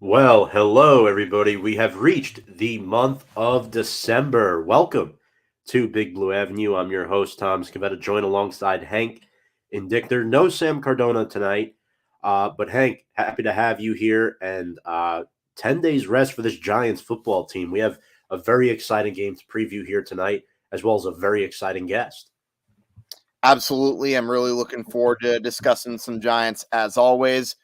Well, hello, everybody. We have reached the month of December. Welcome to Big Blue Avenue. I'm your host, Tom Scavetta, joined alongside Hank and Dichter. No Sam Cardona tonight, but Hank, happy to have you here. And 10 days rest for this Giants football team. We have a very exciting game to preview here tonight, as well as a very exciting guest. Absolutely. I'm really looking forward to discussing some Giants as always.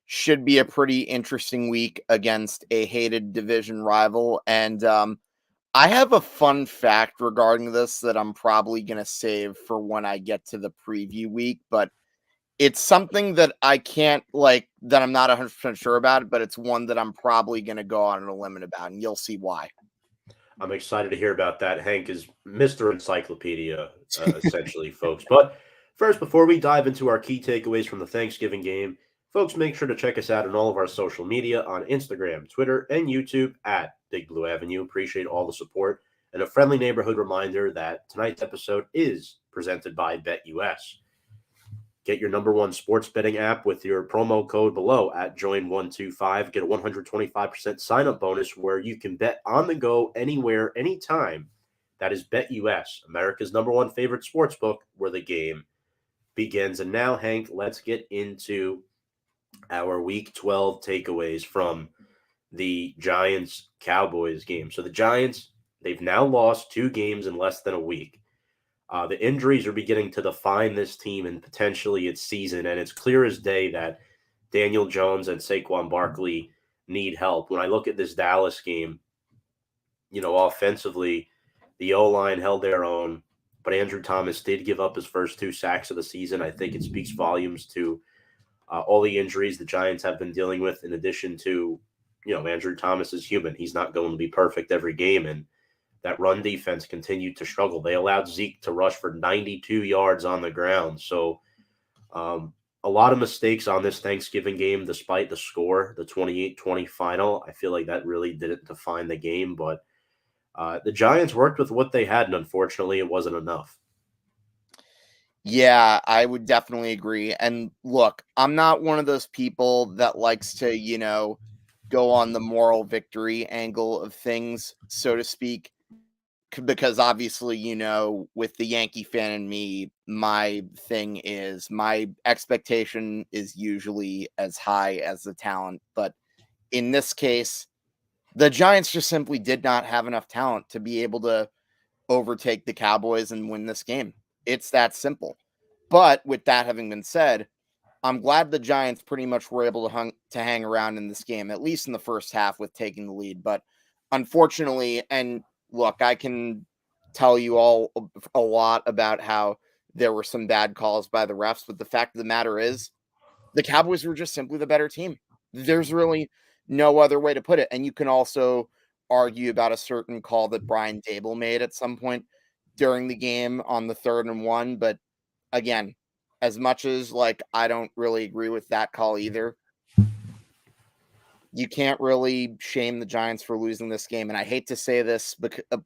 Should be a pretty interesting week against a hated division rival. And I have a fun fact regarding this that I'm probably going to save for when I get to the preview week. But it's something that I can't that I'm not 100% sure about, but it's one that I'm probably going to go on a limit about. And you'll see why. I'm excited to hear about that. Hank is Mr. Encyclopedia, essentially, folks. But first, before we dive into our key takeaways from the Thanksgiving game, folks, make sure to check us out on all of our social media on Instagram, Twitter, and YouTube at Big Blue Avenue. Appreciate all the support. And a friendly neighborhood reminder that tonight's episode is presented by BetUS. Get your number one sports betting app with your promo code below at Join125. Get a 125% sign up bonus where you can bet on the go anywhere, anytime. That is BetUS, America's number one favorite sports book where the game begins. And now, Hank, let's get into our week 12 takeaways from the Giants Cowboys game. So the Giants, they've now lost two games in less than a week. The injuries are beginning to define this team and potentially its season, and it's clear as day that Daniel Jones and Saquon Barkley need help. When I look at this Dallas game, offensively, the O-line held their own, but Andrew Thomas did give up his first two sacks of the season. I think it speaks volumes to all the injuries the Giants have been dealing with, in addition to, Andrew Thomas is human. He's not going to be perfect every game, and that run defense continued to struggle. They allowed Zeke to rush for 92 yards on the ground. So a lot of mistakes on this Thanksgiving game, despite the score, the 28-20 final. I feel like that really didn't define the game, but the Giants worked with what they had, and unfortunately it wasn't enough. Yeah, I would definitely agree. And look, I'm not one of those people that likes to, go on the moral victory angle of things, so to speak, because obviously, with the Yankee fan in me, my thing is my expectation is usually as high as the talent. But in this case, the Giants just simply did not have enough talent to be able to overtake the Cowboys and win this game. It's that simple. But with that having been said, I'm glad the Giants pretty much were able to hang around in this game, at least in the first half with taking the lead. But unfortunately, and look, I can tell you all a lot about how there were some bad calls by the refs, but the fact of the matter is the Cowboys were just simply the better team. There's really no other way to put it. And you can also argue about a certain call that Brian Dable made at some point during the game on the 3rd and 1. But again, as much as I don't really agree with that call either, you can't really shame the Giants for losing this game. And I hate to say this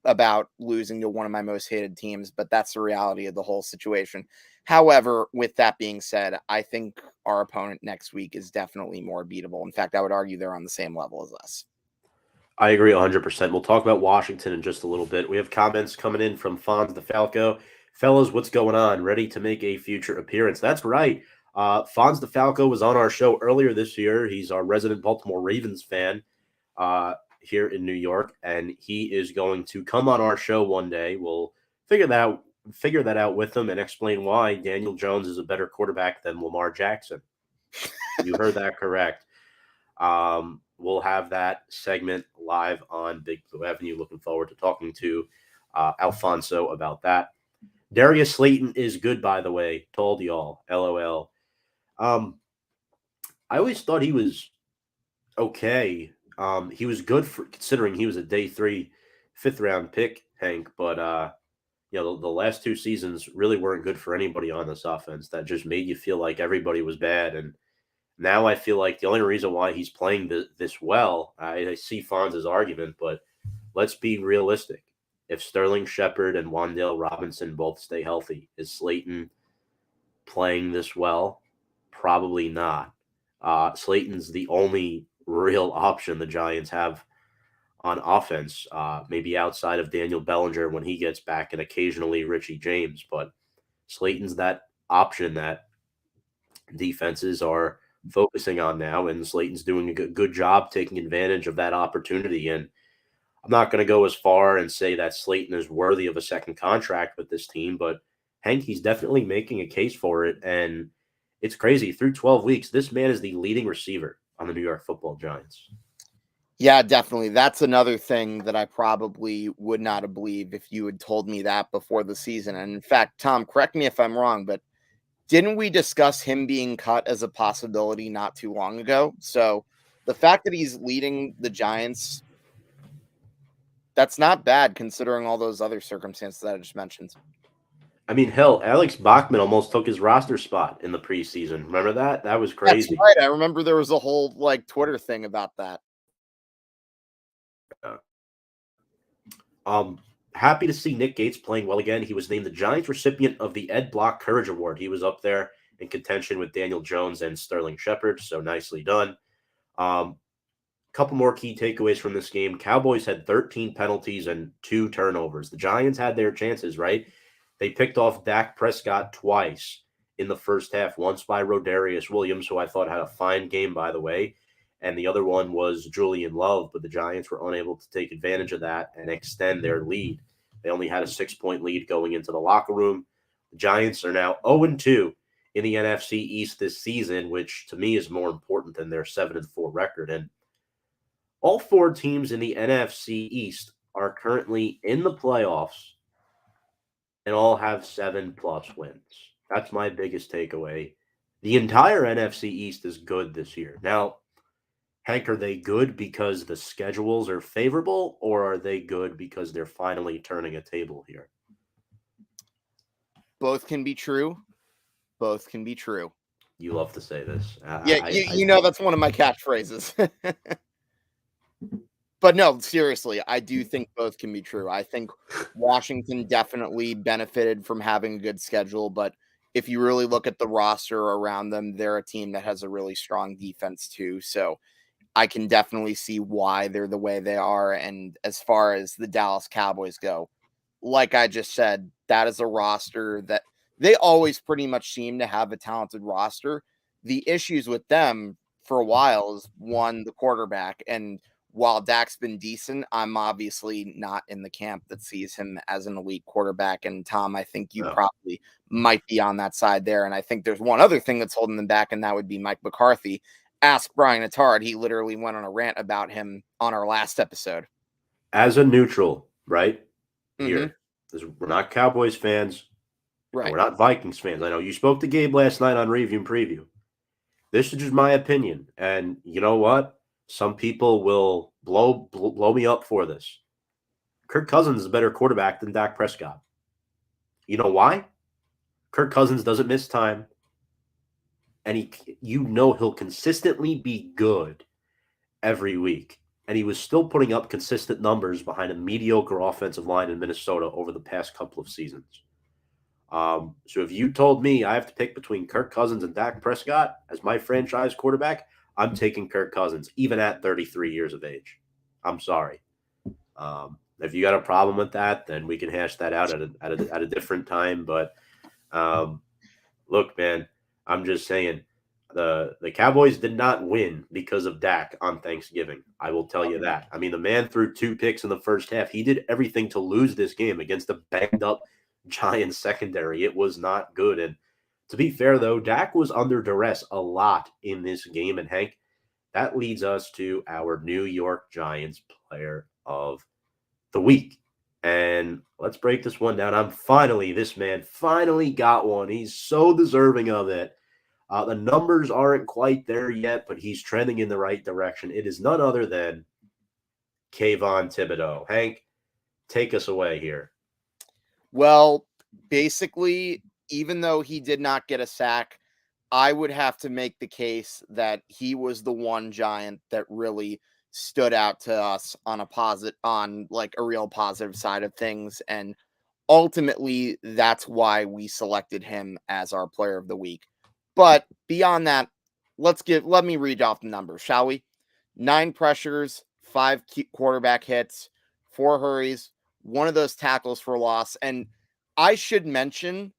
about losing to one of my most hated teams, but that's the reality of the whole situation. However, with that being said, I think our opponent next week is definitely more beatable. In fact, I would argue they're on the same level as us. I agree 100%. We'll talk about Washington in just a little bit. We have comments coming in from Fonz DeFalco. Fellas, what's going on? Ready to make a future appearance? That's right. Fonz DeFalco was on our show earlier this year. He's our resident Baltimore Ravens fan here in New York, and he is going to come on our show one day. We'll figure that out with him and explain why Daniel Jones is a better quarterback than Lamar Jackson. You heard that correct. We'll have that segment live on Big Blue Avenue. Looking forward to talking to Alfonso about that. Darius Slayton is good, by the way. Told y'all. LOL. I always thought he was okay. He was good for considering he was a day 3, 5th round pick, Hank. But the last two seasons really weren't good for anybody on this offense. That just made you feel like everybody was bad. And now I feel like the only reason why he's playing this well, I see Fonz's argument, but let's be realistic. If Sterling Shepard and Wan'Dale Robinson both stay healthy, is Slayton playing this well? Probably not. Slayton's the only real option the Giants have on offense, maybe outside of Daniel Bellinger when he gets back and occasionally Richie James. But Slayton's that option that defenses are focusing on now, and Slayton's doing a good job taking advantage of that opportunity. And I'm not going to go as far and say that Slayton is worthy of a second contract with this team, but Hank, he's definitely making a case for it. And it's crazy. Through 12 weeks, this man is the leading receiver on the New York Football Giants. Yeah, definitely. That's another thing that I probably would not have believed if you had told me that before the season. And in fact, Tom, correct me if I'm wrong, but didn't we discuss him being cut as a possibility not too long ago? So the fact that he's leading the Giants, that's not bad considering all those other circumstances that I just mentioned. I mean, hell, Alex Bachman almost took his roster spot in the preseason. Remember that? That was crazy. That's right. I remember there was a whole Twitter thing about that. Happy to see Nick Gates playing well again. He was named the Giants recipient of the Ed Block Courage Award. He was up there in contention with Daniel Jones and Sterling Shepard, so nicely done. Couple more key takeaways from this game. Cowboys had 13 penalties and 2 turnovers. The Giants had their chances, right? They picked off Dak Prescott twice in the first half, once by Rodarius Williams, who I thought had a fine game, by the way, and the other one was Julian Love, but the Giants were unable to take advantage of that and extend their lead. They only had a 6-point lead going into the locker room. The Giants are now 0-2 in the NFC East this season, which to me is more important than their 7-4 record. And all 4 teams in the NFC East are currently in the playoffs and all have 7+ wins. That's my biggest takeaway. The entire NFC East is good this year. Now, Hank, are they good because the schedules are favorable, or are they good because they're finally turning a table here? Both can be true. Both can be true. You love to say this. You know that's one of my catchphrases. But no, seriously, I do think both can be true. I think Washington definitely benefited from having a good schedule, but if you really look at the roster around them, they're a team that has a really strong defense too. So I can definitely see why they're the way they are. And as far as the Dallas Cowboys go, like I just said, that is a roster that they always pretty much seem to have a talented roster. The issues with them for a while is one, the quarterback. And while Dak's been decent, I'm obviously not in the camp that sees him as an elite quarterback. And Tom, I think you probably might be on that side there. And I think there's one other thing that's holding them back, and that would be Mike McCarthy. Ask Brian Attard. He literally went on a rant about him on our last episode. As a neutral, right? Here. We're not Cowboys fans. Right. We're not Vikings fans. I know you spoke to Gabe last night on Review and Preview. This is just my opinion. And you know what? Some people will blow me up for this. Kirk Cousins is a better quarterback than Dak Prescott. You know why? Kirk Cousins doesn't miss time. And he'll consistently be good every week. And he was still putting up consistent numbers behind a mediocre offensive line in Minnesota over the past couple of seasons. So if you told me I have to pick between Kirk Cousins and Dak Prescott as my franchise quarterback, I'm taking Kirk Cousins, even at 33 years of age. I'm sorry. If you got a problem with that, then we can hash that out at a different time. But look, man, I'm just saying the Cowboys did not win because of Dak on Thanksgiving. I will tell you that. I mean, the man threw 2 picks in the first half. He did everything to lose this game against a banged up Giants secondary. It was not good. And to be fair, though, Dak was under duress a lot in this game. And Hank, that leads us to our New York Giants player of the week. And let's break this one down. This man finally got one. He's so deserving of it. The numbers aren't quite there yet, but he's trending in the right direction. It is none other than Kayvon Thibodeaux. Hank, take us away here. Well, basically, even though he did not get a sack, I would have to make the case that he was the one Giant that really stood out to us on a real positive side of things. And ultimately, that's why we selected him as our player of the week. But beyond that, let me read off the numbers, shall we? 9 pressures, 5 quarterback hits, 4 hurries, one of those tackles for loss. And I should mention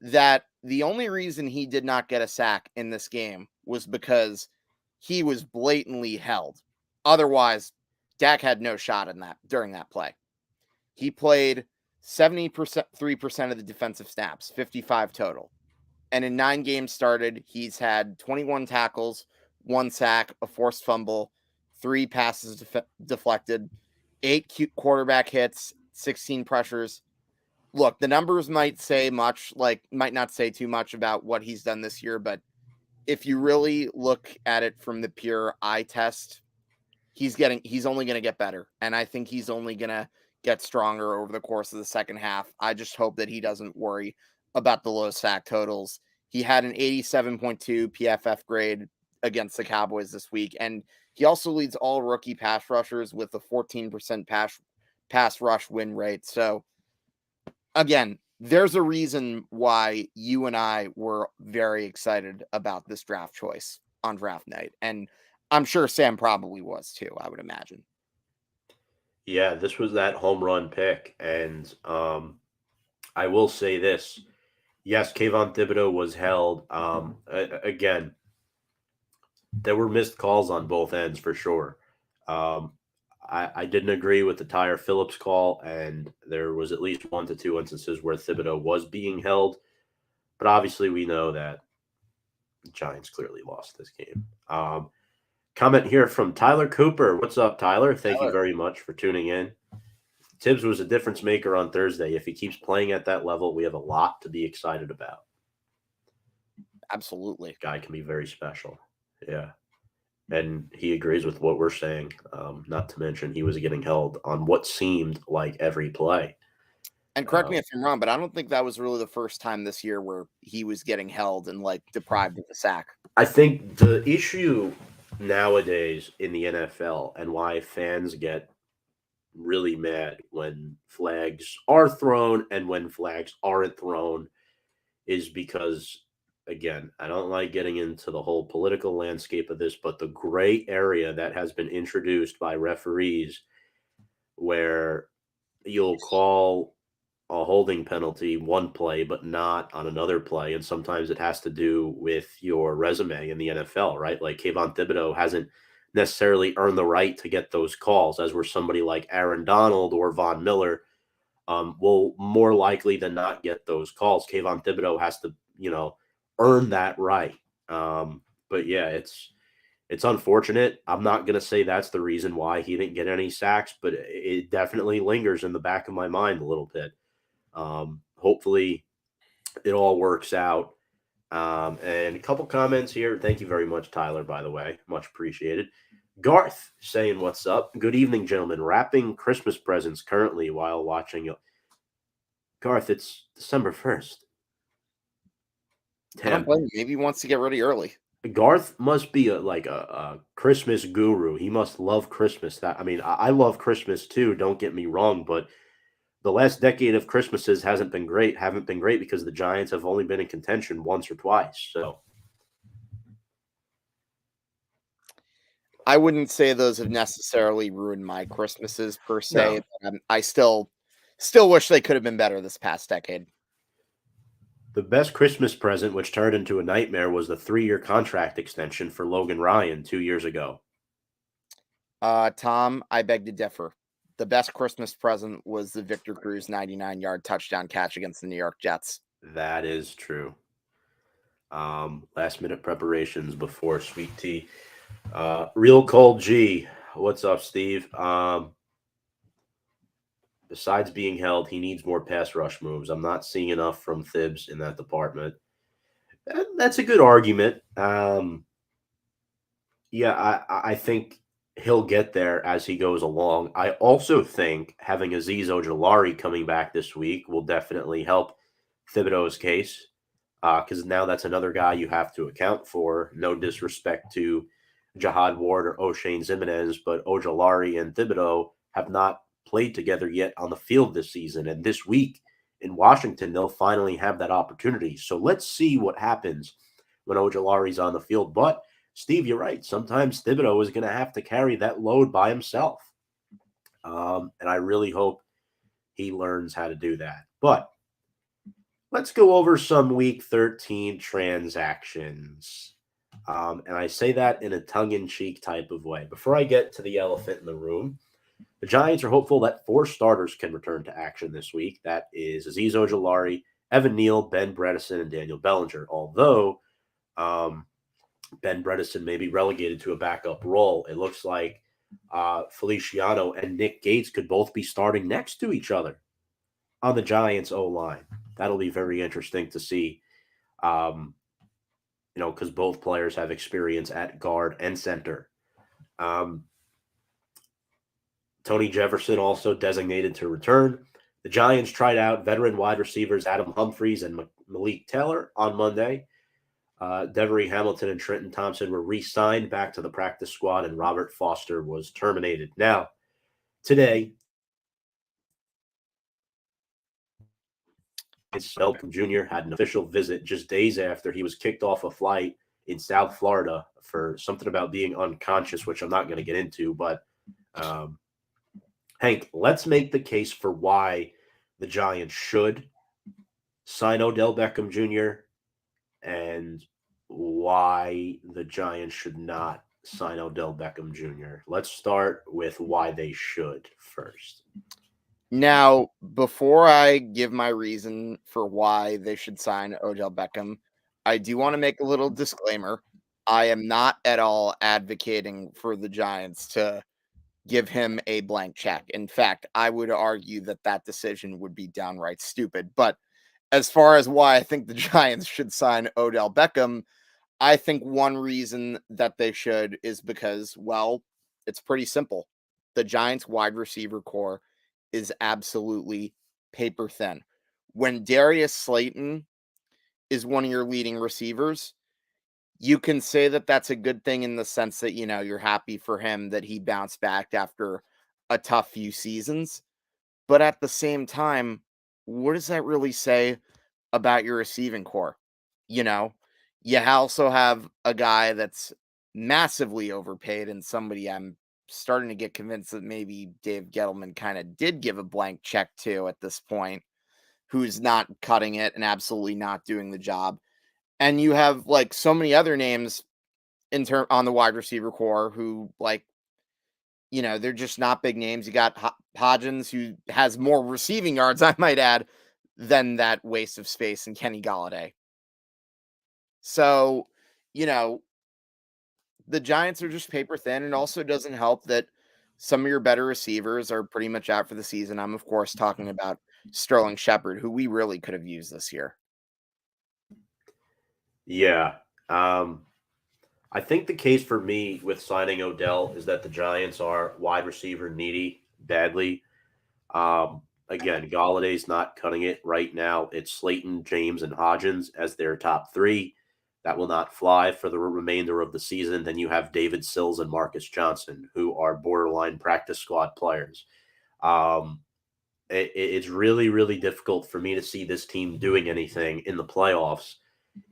that the only reason he did not get a sack in this game was because he was blatantly held. Otherwise, Dak had no shot in that during that play. He played 73% of the defensive snaps, 55 total. And in 9 games started, he's had 21 tackles, 1 sack, a forced fumble, 3 passes deflected, 8 quarterback hits, 16 pressures. Look, the numbers might not say too much about what he's done this year, but if you really look at it from the pure eye test, he's only going to get better. And I think he's only going to get stronger over the course of the second half. I just hope that he doesn't worry about the low sack totals. He had an 87.2 PFF grade against the Cowboys this week, and he also leads all rookie pass rushers with a 14% pass rush win rate. So again, there's a reason why you and I were very excited about this draft choice on draft night. And I'm sure Sam probably was too, I would imagine. Yeah, this was that home run pick. And I will say this. Yes, Kayvon Thibodeaux was held. Again, there were missed calls on both ends for sure. I didn't agree with the Tyre Phillips call, and there was at least 1 to 2 instances where Thibodeaux was being held. But obviously, we know that the Giants clearly lost this game. Comment here from Tyler Cooper. What's up, Tyler? Thank you very much for tuning in. Tibbs was a difference maker on Thursday. If he keeps playing at that level, we have a lot to be excited about. Absolutely. Guy can be very special. Yeah. And he agrees with what we're saying. Not to mention he was getting held on what seemed like every play. And correct me if I'm wrong, but I don't think that was really the first time this year where he was getting held and deprived of the sack. I think the issue nowadays in the NFL and why fans get really mad when flags are thrown and when flags aren't thrown is because, again, I don't like getting into the whole political landscape of this, but the gray area that has been introduced by referees where you'll call a holding penalty one play, but not on another play. And sometimes it has to do with your resume in the NFL, right? Like Kayvon Thibodeaux hasn't necessarily earned the right to get those calls, as where somebody like Aaron Donald or Von Miller will more likely than not get those calls. Kayvon Thibodeaux has to, earn that right. But yeah, it's unfortunate. I'm not going to say that's the reason why he didn't get any sacks, but it definitely lingers in the back of my mind a little bit. Hopefully it all works out. And a couple comments here. Thank you very much, Tyler, by the way. Much appreciated. Garth saying, what's up? Good evening, gentlemen. Wrapping Christmas presents currently while watching. Garth, it's December 1st. Maybe he wants to get ready early. Garth must be a Christmas guru. He must love Christmas. I love Christmas too. Don't get me wrong, but the last decade of Christmases haven't been great because the Giants have only been in contention once or twice. So I wouldn't say those have necessarily ruined my Christmases per se. No. I still wish they could have been better this past decade. The best Christmas present, which turned into a nightmare, was the 3-year contract extension for Logan Ryan 2 years ago. Tom, I beg to differ. The best Christmas present was the Victor Cruz 99-yard touchdown catch against the New York Jets. That is true. Last-minute preparations before Sweet Tea. Real Cold G. What's up, Steve? Besides being held, he needs more pass rush moves. I'm not seeing enough from Thibs in that department. That's a good argument. I think he'll get there as he goes along. I also think having Azeez Ojulari coming back this week will definitely help Thibodeau's case because now that's another guy you have to account for. No disrespect to Jihad Ward or O'Shane Ximines, but Ojulari and Thibodeau have not played together yet on the field this season. And this week in Washington, they'll finally have that opportunity. So let's see what happens when Ojulari's on the field. But Steve, you're right. Sometimes Thibodeau is going to have to carry that load by himself. And I really hope he learns how to do that. But let's go over some week 13 transactions. And I say that in a tongue in cheek type of way. Before I get to the elephant in the room, the Giants are hopeful that 4 starters can return to action this week. That is Azeez Ojulari, Evan Neal, Ben Bredeson, and Daniel Bellinger. Although Ben Bredeson may be relegated to a backup role, it looks like Feliciano and Nick Gates could both be starting next to each other on the Giants O-line. That'll be very interesting to see, because both players have experience at guard and center. Tony Jefferson also designated to return. The Giants tried out veteran wide receivers Adam Humphries and Malik Taylor on Monday. Devery Hamilton and Trenton Thompson were re-signed back to the practice squad, and Robert Foster was terminated. Now, today, Malcolm Jr. had an official visit just days after he was kicked off a flight in South Florida for something about being unconscious, which I'm not going to get into. But, Hank, let's make the case for why the Giants should sign Odell Beckham Jr. and why the Giants should not sign Odell Beckham Jr. Let's start with why they should first. Now, before I give my reason for why they should sign Odell Beckham, I do want to make a little disclaimer. I am not at all advocating for the Giants to give him a blank check. In fact, I would argue that that decision would be downright stupid. But as far as why I think the Giants should sign Odell Beckham, I think one reason that they should is because, well, it's pretty simple. The Giants wide receiver core is absolutely paper thin. When Darius Slayton is one of your leading receivers, you can say that that's a good thing in the sense that, you're happy for him that he bounced back after a tough few seasons. But at the same time, what does that really say about your receiving core? You also have a guy that's massively overpaid and somebody I'm starting to get convinced that maybe Dave Gettleman kind of did give a blank check to at this point, who's not cutting it and absolutely not doing the job. And you have like so many other names on the wide receiver core who they're just not big names. You got Hodgins, who has more receiving yards, I might add, than that waste of space in Kenny Golladay. So, the Giants are just paper thin. And also doesn't help that some of your better receivers are pretty much out for the season. I'm, of course, talking about Sterling Shepard, who we really could have used this year. Yeah. I think the case for me with signing Odell is that the Giants are wide receiver needy badly. Again, Galladay's not cutting it right now. It's Slayton, James, and Hodgins as their top 3. That will not fly for the remainder of the season. Then you have David Sills and Marcus Johnson, who are borderline practice squad players. It's really, really difficult for me to see this team doing anything in the playoffs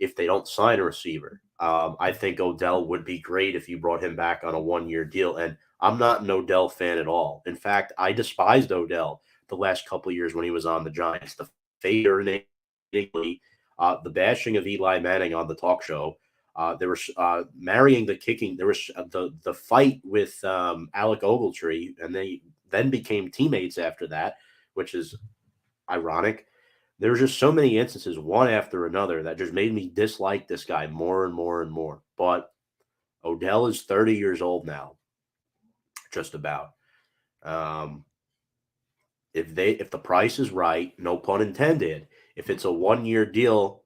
if they don't sign a receiver. I think Odell would be great if you brought him back on a 1-year deal. And I'm not an Odell fan at all. In fact, I despised Odell the last couple of years when he was on the Giants. The failure, the bashing of Eli Manning on the talk show. There was marrying the kicking. There was the fight with Alec Ogletree, and they then became teammates after that, which is ironic. There were just so many instances, one after another, that just made me dislike this guy more and more and more. But Odell is 30 years old now, just about. If the price is right, no pun intended, if it's a 1-year deal,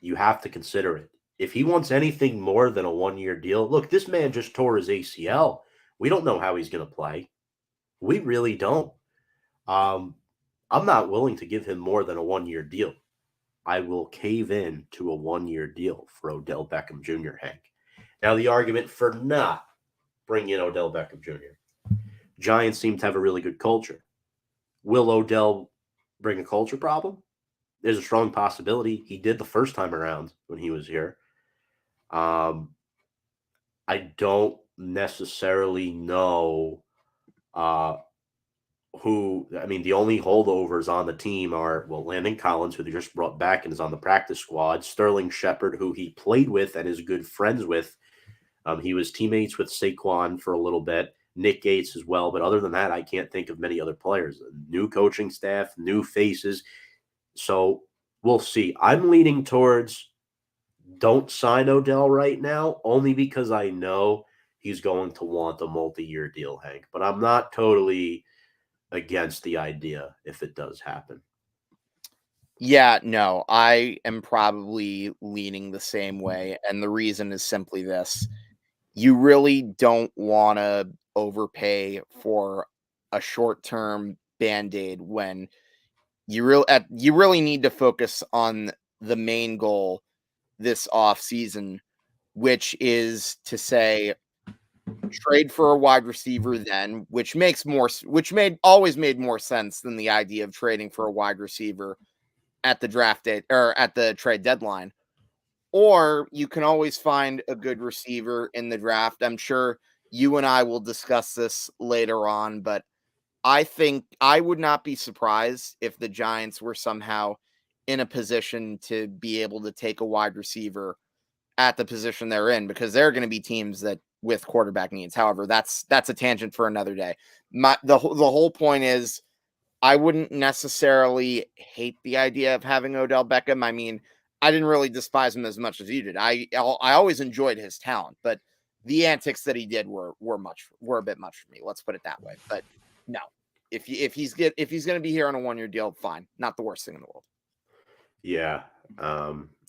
you have to consider it. If he wants anything more than a 1-year deal, look, this man just tore his ACL. We don't know how he's going to play. We really don't. I'm not willing to give him more than a 1-year deal. I will cave in to a 1-year deal for Odell Beckham Jr., Hank. Now, the argument for not bringing in Odell Beckham Jr. Giants seem to have a really good culture. Will Odell bring a culture problem? There's a strong possibility. He did the first time around when he was here. I don't necessarily know uh, who. I mean, the only holdovers on the team are, well, Landon Collins, who they just brought back and is on the practice squad, Sterling Shepard, who he played with and is good friends with. He was teammates with Saquon for a little bit, Nick Gates as well. But other than that, I can't think of many other players. New coaching staff, new faces. So we'll see. I'm leaning towards don't sign Odell right now, only because I know he's going to want a multi-year deal, Hank. But I'm not totally against the idea if it does happen. Yeah, no, I am probably leaning the same way. And the reason is simply this: you really don't want to overpay for a short-term band-aid when you really need to focus on the main goal this off season, which is to say trade for a wide receiver then, which always made more sense than the idea of trading for a wide receiver at the draft date or at the trade deadline. Or you can always find a good receiver in the draft. I'm sure you and I will discuss this later on, but I think I would not be surprised if the Giants were somehow in a position to be able to take a wide receiver at the position they're in, because there are going to be teams that with quarterback needs. However, that's a tangent for another day. The whole point is I wouldn't necessarily hate the idea of having Odell Beckham. I mean, I didn't really despise him as much as you did. I always enjoyed his talent, but the antics that he did were a bit much for me. Let's put it that way. But no, if he's going to be here on a 1-year deal, fine. Not the worst thing in the world. Yeah,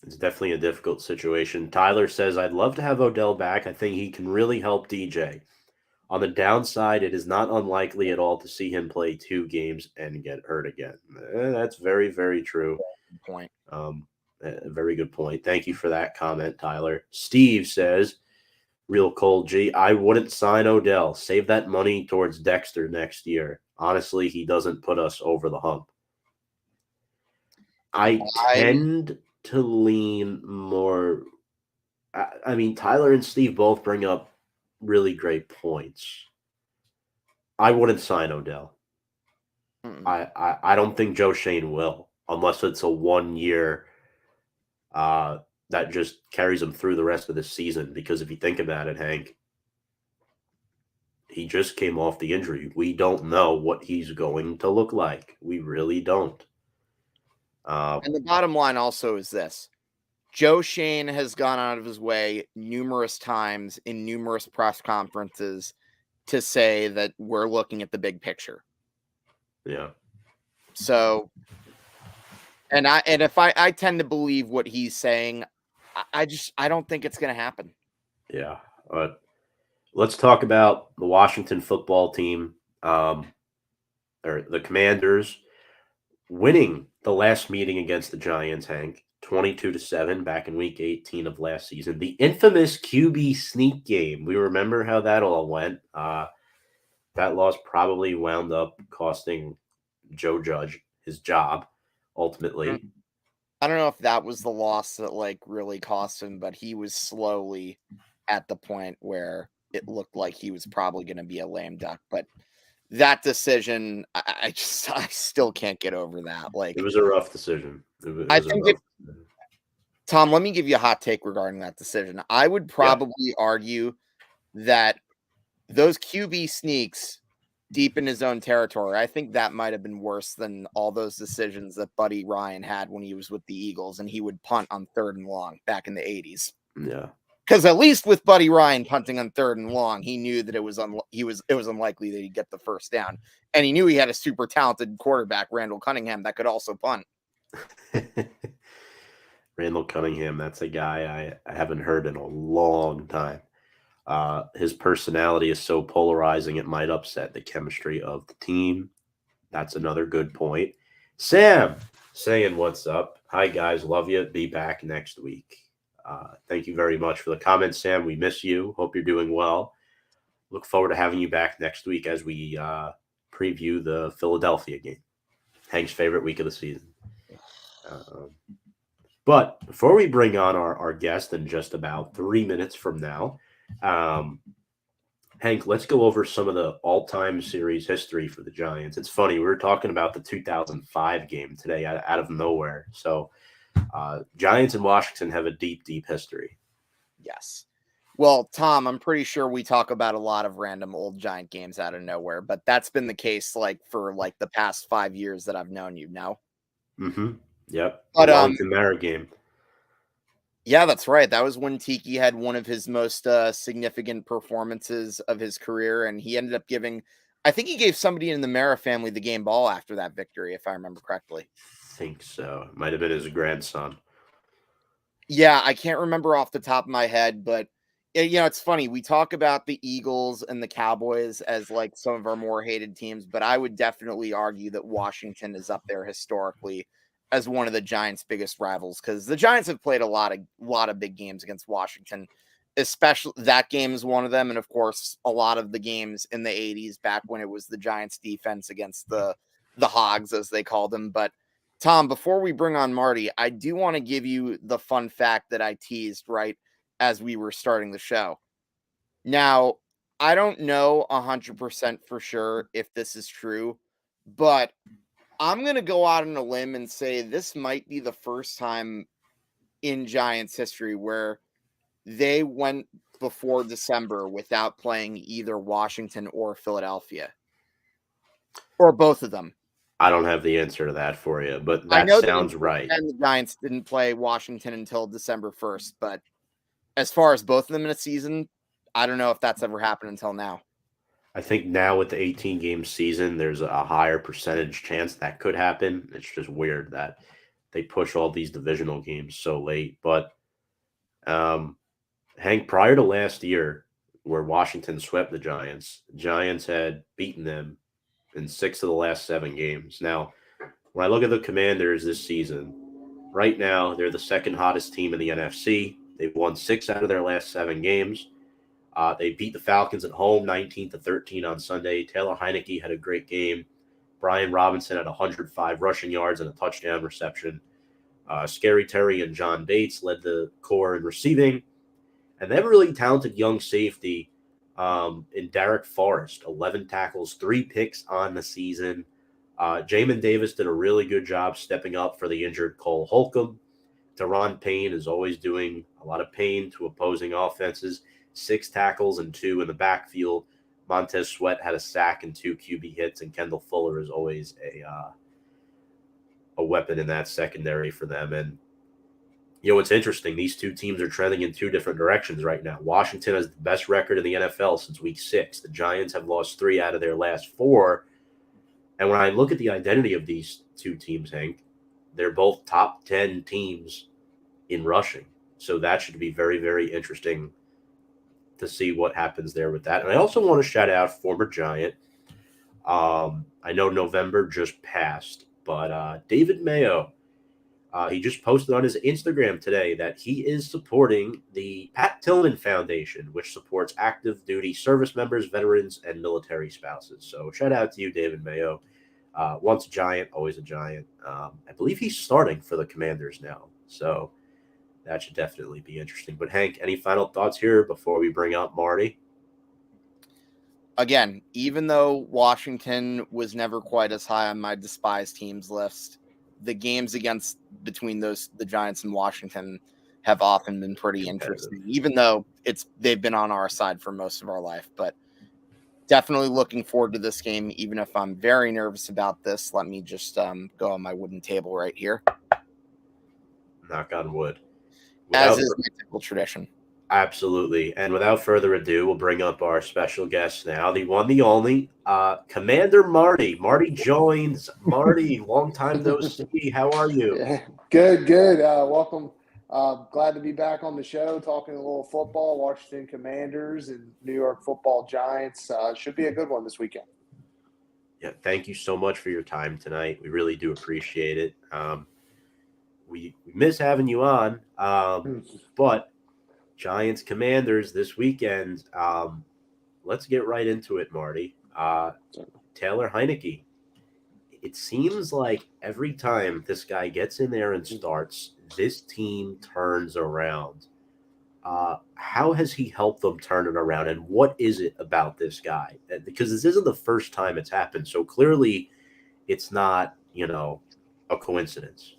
it's definitely a difficult situation. Tyler says, I'd love to have Odell back. I think he can really help DJ. On the downside, it is not unlikely at all to see him play 2 games and get hurt again. That's very, very true. Good point. A very good point. Thank you for that comment, Tyler. Steve says, real cold G, I wouldn't sign Odell. Save that money towards Dexter next year. Honestly, he doesn't put us over the hump. I tend to lean more. I mean, Tyler and Steve both bring up really great points. I wouldn't sign Odell. I don't think Joe Shane will, unless it's a 1-year that just carries him through the rest of the season. Because if you think about it, Hank, he just came off the injury. We don't know what he's going to look like. We really don't. And the bottom line also is this: Joe Shane has gone out of his way numerous times in numerous press conferences to say that we're looking at the big picture. Yeah. So, and if I tend to believe what he's saying, I don't think it's going to happen. Yeah. Let's talk about the Washington football team, or the Commanders winning the last meeting against the Giants, Hank, 22-7 back in week 18 of last season. The infamous QB sneak game. We remember how that all went. That loss probably wound up costing Joe Judge his job ultimately. I don't know if that was the loss that really cost him, but he was slowly at the point where it looked like he was probably going to be a lame duck. But that decision, I still can't get over that. It was a rough decision. Tom, let me give you a hot take regarding that decision. I would probably argue that those QB sneaks deep in his own territory, I think that might have been worse than all those decisions that Buddy Ryan had when he was with the Eagles and he would punt on 3rd and long back in the 80s. Yeah. Because at least with Buddy Ryan punting on 3rd and long, he knew that it was unlikely that he'd get the first down. And he knew he had a super talented quarterback, Randall Cunningham, that could also punt. Randall Cunningham, that's a guy I haven't heard in a long time. His personality is so polarizing, it might upset the chemistry of the team. That's another good point. Sam saying what's up. Hi, guys. Love you. Be back next week. Thank you very much for the comments, Sam. We miss you. Hope you're doing well. Look forward to having you back next week as we preview the Philadelphia game. Hank's favorite week of the season. But before we bring on our guest in just about 3 minutes from now, Hank, let's go over some of the all-time series history for the Giants. It's funny, we were talking about the 2005 game today out of nowhere. So Giants and Washington have a deep, deep history. Yes. Well, Tom, I'm pretty sure we talk about a lot of random old Giant games out of nowhere, but that's been the case for the past 5 years that I've known you now. Mm-hmm. Yep. But the Wellington Mara game. Yeah, that's right. That was when Tiki had one of his most significant performances of his career, and he ended up I think he gave somebody in the Mara family the game ball after that victory, if I remember correctly. I think so. Might have been his grandson. Yeah, I can't remember off the top of my head, but it's funny. We talk about the Eagles and the Cowboys as some of our more hated teams, but I would definitely argue that Washington is up there historically as one of the Giants' biggest rivals, because the Giants have played a lot of big games against Washington. Especially that game is one of them, and of course, a lot of the games in the '80s, back when it was the Giants' defense against the Hogs, as they called them. But Tom, before we bring on Marty, I do want to give you the fun fact that I teased right as we were starting the show. Now, I don't know 100% for sure if this is true, but I'm going to go out on a limb and say this might be the first time in Giants history where they went before December without playing either Washington or Philadelphia, or both of them. I don't have the answer to that for you, but I that know sounds right. And the Giants didn't play Washington until December 1st, but as far as both of them in a season, I don't know if that's ever happened until now. I think now with the 18-game season, there's a higher percentage chance that could happen. It's just weird that they push all these divisional games so late. But Hank, prior to last year, where Washington swept the Giants had beaten them in 6 of the last 7 games. Now, when I look at the Commanders this season, right now they're the second hottest team in the NFC. They've won 6 out of their last 7 games. They beat the Falcons at home 19-13 on Sunday. Taylor Heineke had a great game. Brian Robinson had 105 rushing yards and a touchdown reception. Scary Terry and John Bates led the core in receiving. And they have a really talented young safety in Derek Forrest, 11 tackles, 3 picks on the season. Jamin Davis did a really good job stepping up for the injured Cole Holcomb. Deron Payne is always doing a lot of pain to opposing offenses. 6 tackles and 2 in the backfield. Montez Sweat had a sack and 2 QB hits, and Kendall Fuller is always a weapon in that secondary for them. And it's interesting. These two teams are trending in 2 different directions right now. Washington has the best record in the NFL since week 6. The Giants have lost 3 out of their last 4. And when I look at the identity of these 2 teams, Hank, they're both top 10 teams in rushing. So that should be very, very interesting to see what happens there with that. And I also want to shout out former Giant. I know November just passed, but David Mayo, he just posted on his Instagram today that he is supporting the Pat Tillman Foundation, which supports active duty service members, veterans, and military spouses. So shout out to you, David Mayo. Once a Giant, always a Giant. I believe he's starting for the Commanders now. So that should definitely be interesting. But Hank, any final thoughts here before we bring up Marty? Again, even though Washington was never quite as high on my despised teams list, the games between the Giants and Washington have often been pretty interesting, even though they've been on our side for most of our life. But definitely looking forward to this game, even if I'm very nervous about this. Let me just go on my wooden table right here. Knock on wood. As is my typical tradition. Absolutely. And without further ado, we'll bring up our special guest now, the one, the only, Commander Marty. Marty joins. Marty, long time no see. How are you? Yeah, good. Welcome. Glad to be back on the show, talking a little football, Washington Commanders and New York Football Giants. Should be a good one this weekend. Yeah, thank you so much for your time tonight. We really do appreciate it. We miss having you on, but Giants Commanders this weekend. Let's get right into it, Marty. Taylor Heineke. It seems like every time this guy gets in there and starts, this team turns around. How has he helped them turn it around, and what is it about this guy? Because this isn't the first time it's happened, so clearly it's not, a coincidence.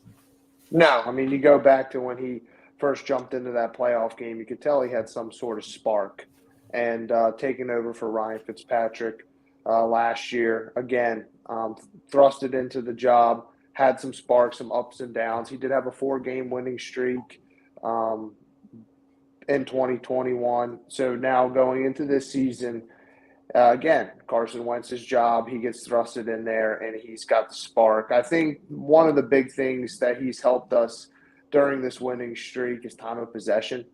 No, I mean, you go back to when he first jumped into that playoff game, you could tell he had some sort of spark. And taking over for Ryan Fitzpatrick last year, again, thrusted into the job, had some sparks, some ups and downs. He did have a 4-game winning streak um, in 2021. So now going into this season, again, Carson Wentz's job, he gets thrusted in there and he's got the spark. I think one of the big things that he's helped us during this winning streak is time of possession.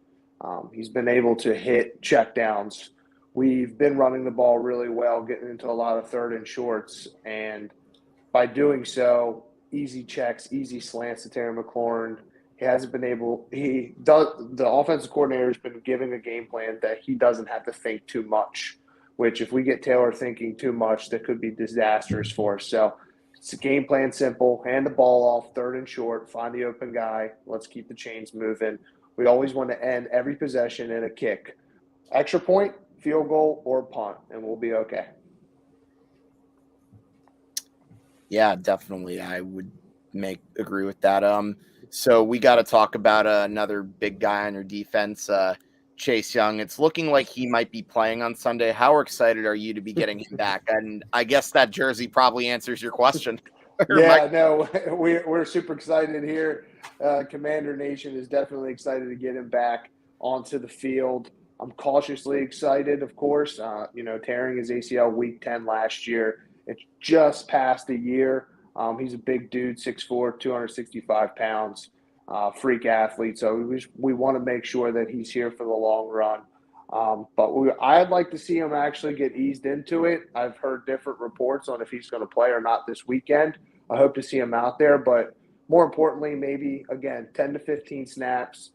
He's been able to hit checkdowns. We've been running the ball really well, getting into a lot of third and shorts. And by doing so, easy checks, easy slants to Terry McLaurin. The offensive coordinator has been giving a game plan that he doesn't have to think too much, which if we get Taylor thinking too much, that could be disastrous for us. So it's a game plan simple, hand the ball off, third and short, find the open guy, let's keep the chains moving. We always want to end every possession in a kick. Extra point, field goal, or punt, and we'll be okay. Yeah, definitely. I would agree with that. So we got to talk about another big guy on your defense, Chase Young. It's looking like he might be playing on Sunday. How excited are you to be getting him back? And I guess that jersey probably answers your question. Yeah, no, we're super excited here. Commander Nation is definitely excited to get him back onto the field. I'm cautiously excited, of course. Tearing his ACL week 10 last year. It's just past a year. He's a big dude, 6'4", 265 pounds, freak athlete. So we want to make sure that he's here for the long run. I'd like to see him actually get eased into it. I've heard different reports on if he's going to play or not this weekend. I hope to see him out there. But more importantly, maybe, again, 10 to 15 snaps,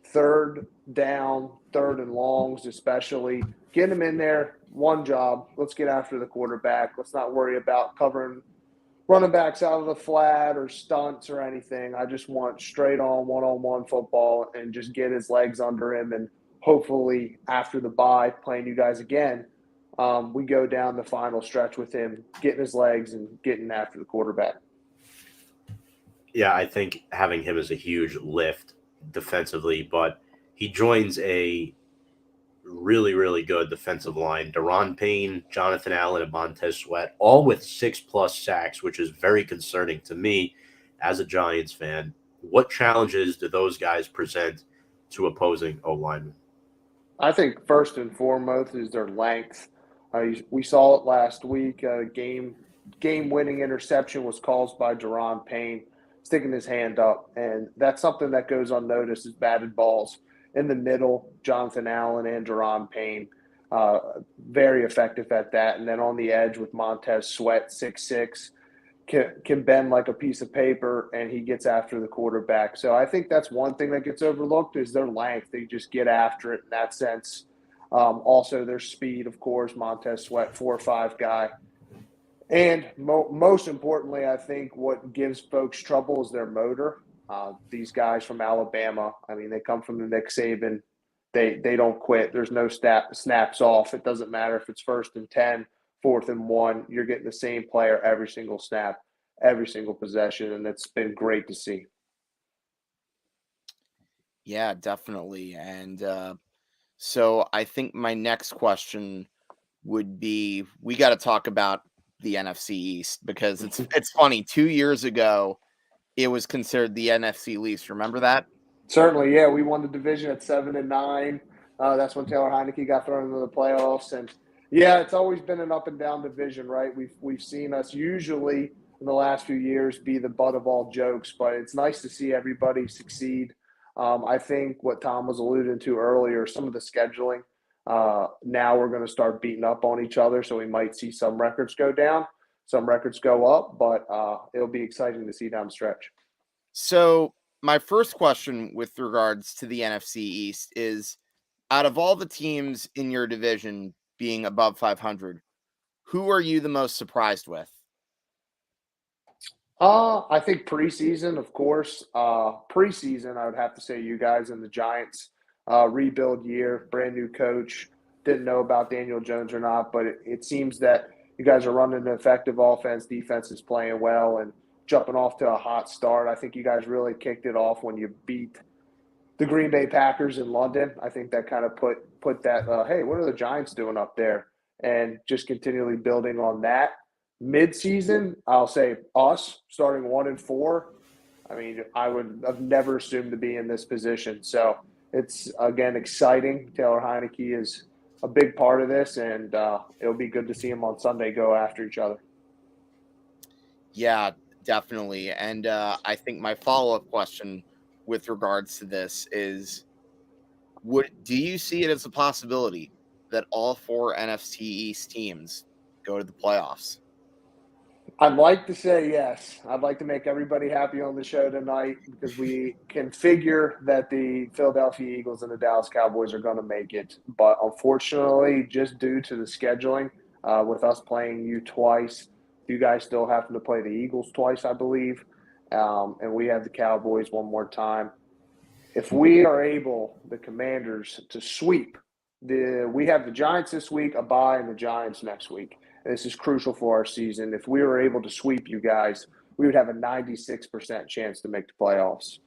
third down, third and longs especially. Get him in there, one job. Let's get after the quarterback. Let's not worry about covering running backs out of the flat or stunts or anything. I just want straight on one-on-one football and just get his legs under him. And hopefully after the bye, playing you guys again, we go down the final stretch with him, getting his legs and getting after the quarterback. Yeah, I think having him is a huge lift defensively, but he joins a really, really good defensive line. Daron Payne, Jonathan Allen, and Montez Sweat, all with 6+ sacks, which is very concerning to me as a Giants fan. What challenges do those guys present to opposing O-linemen? I think first and foremost is their length. We saw it last week. Game-winning interception was caused by Daron Payne sticking his hand up, and that's something that goes unnoticed is batted balls. In the middle, Jonathan Allen and Daron Payne, very effective at that. And then on the edge with Montez Sweat, 6'6", can bend like a piece of paper, and he gets after the quarterback. So I think that's one thing that gets overlooked is their length. They just get after it in that sense. Also, their speed, of course, Montez Sweat, 4'5" guy. And most importantly, I think what gives folks trouble is their motor. These guys from Alabama, I mean, they come from the Nick Saban. They don't quit. There's no snaps off. It doesn't matter if it's 1st and 10, 4th and 1. You're getting the same player every single snap, every single possession, and it's been great to see. Yeah, definitely. And so I think my next question would be, we got to talk about the NFC East because it's funny. 2 years ago, it was considered the NFC least. Remember that? Certainly, yeah. We won the division at 7-9. That's when Taylor Heineke got thrown into the playoffs, and yeah, it's always been an up and down division, right? We've seen us usually in the last few years be the butt of all jokes, but it's nice to see everybody succeed. I think what Tom was alluding to earlier, some of the scheduling. Now we're going to start beating up on each other, so we might see some records go down, some records go up, but it'll be exciting to see down the stretch. So my first question with regards to the NFC East is, out of all the teams in your division being above 500, who are you the most surprised with? I think preseason, of course. Preseason, I would have to say you guys and the Giants. rebuild year, brand new coach. Didn't know about Daniel Jones or not, but it seems that you guys are running an effective offense. Defense is playing well and jumping off to a hot start. I think you guys really kicked it off when you beat the Green Bay Packers in London. I think that kind of put that, hey, what are the Giants doing up there? And just continually building on that. Mid-season, I'll say us starting 1-4. I mean, I would have never assumed to be in this position. So it's, again, exciting. Taylor Heineke is a big part of this, and it'll be good to see him on Sunday go after each other. Yeah, definitely. And I think my follow-up question with regards to this is, do you see it as a possibility that all 4 NFC East teams go to the playoffs? I'd like to say yes. I'd like to make everybody happy on the show tonight because we can figure that the Philadelphia Eagles and the Dallas Cowboys are going to make it. But unfortunately, just due to the scheduling, with us playing you twice, you guys still have to play the Eagles twice, I believe, and we have the Cowboys one more time. If we are able, the Commanders, to sweep, we have the Giants this week, a bye, and the Giants next week. This is crucial for our season. If we were able to sweep you guys, we would have a 96% chance to make the playoffs.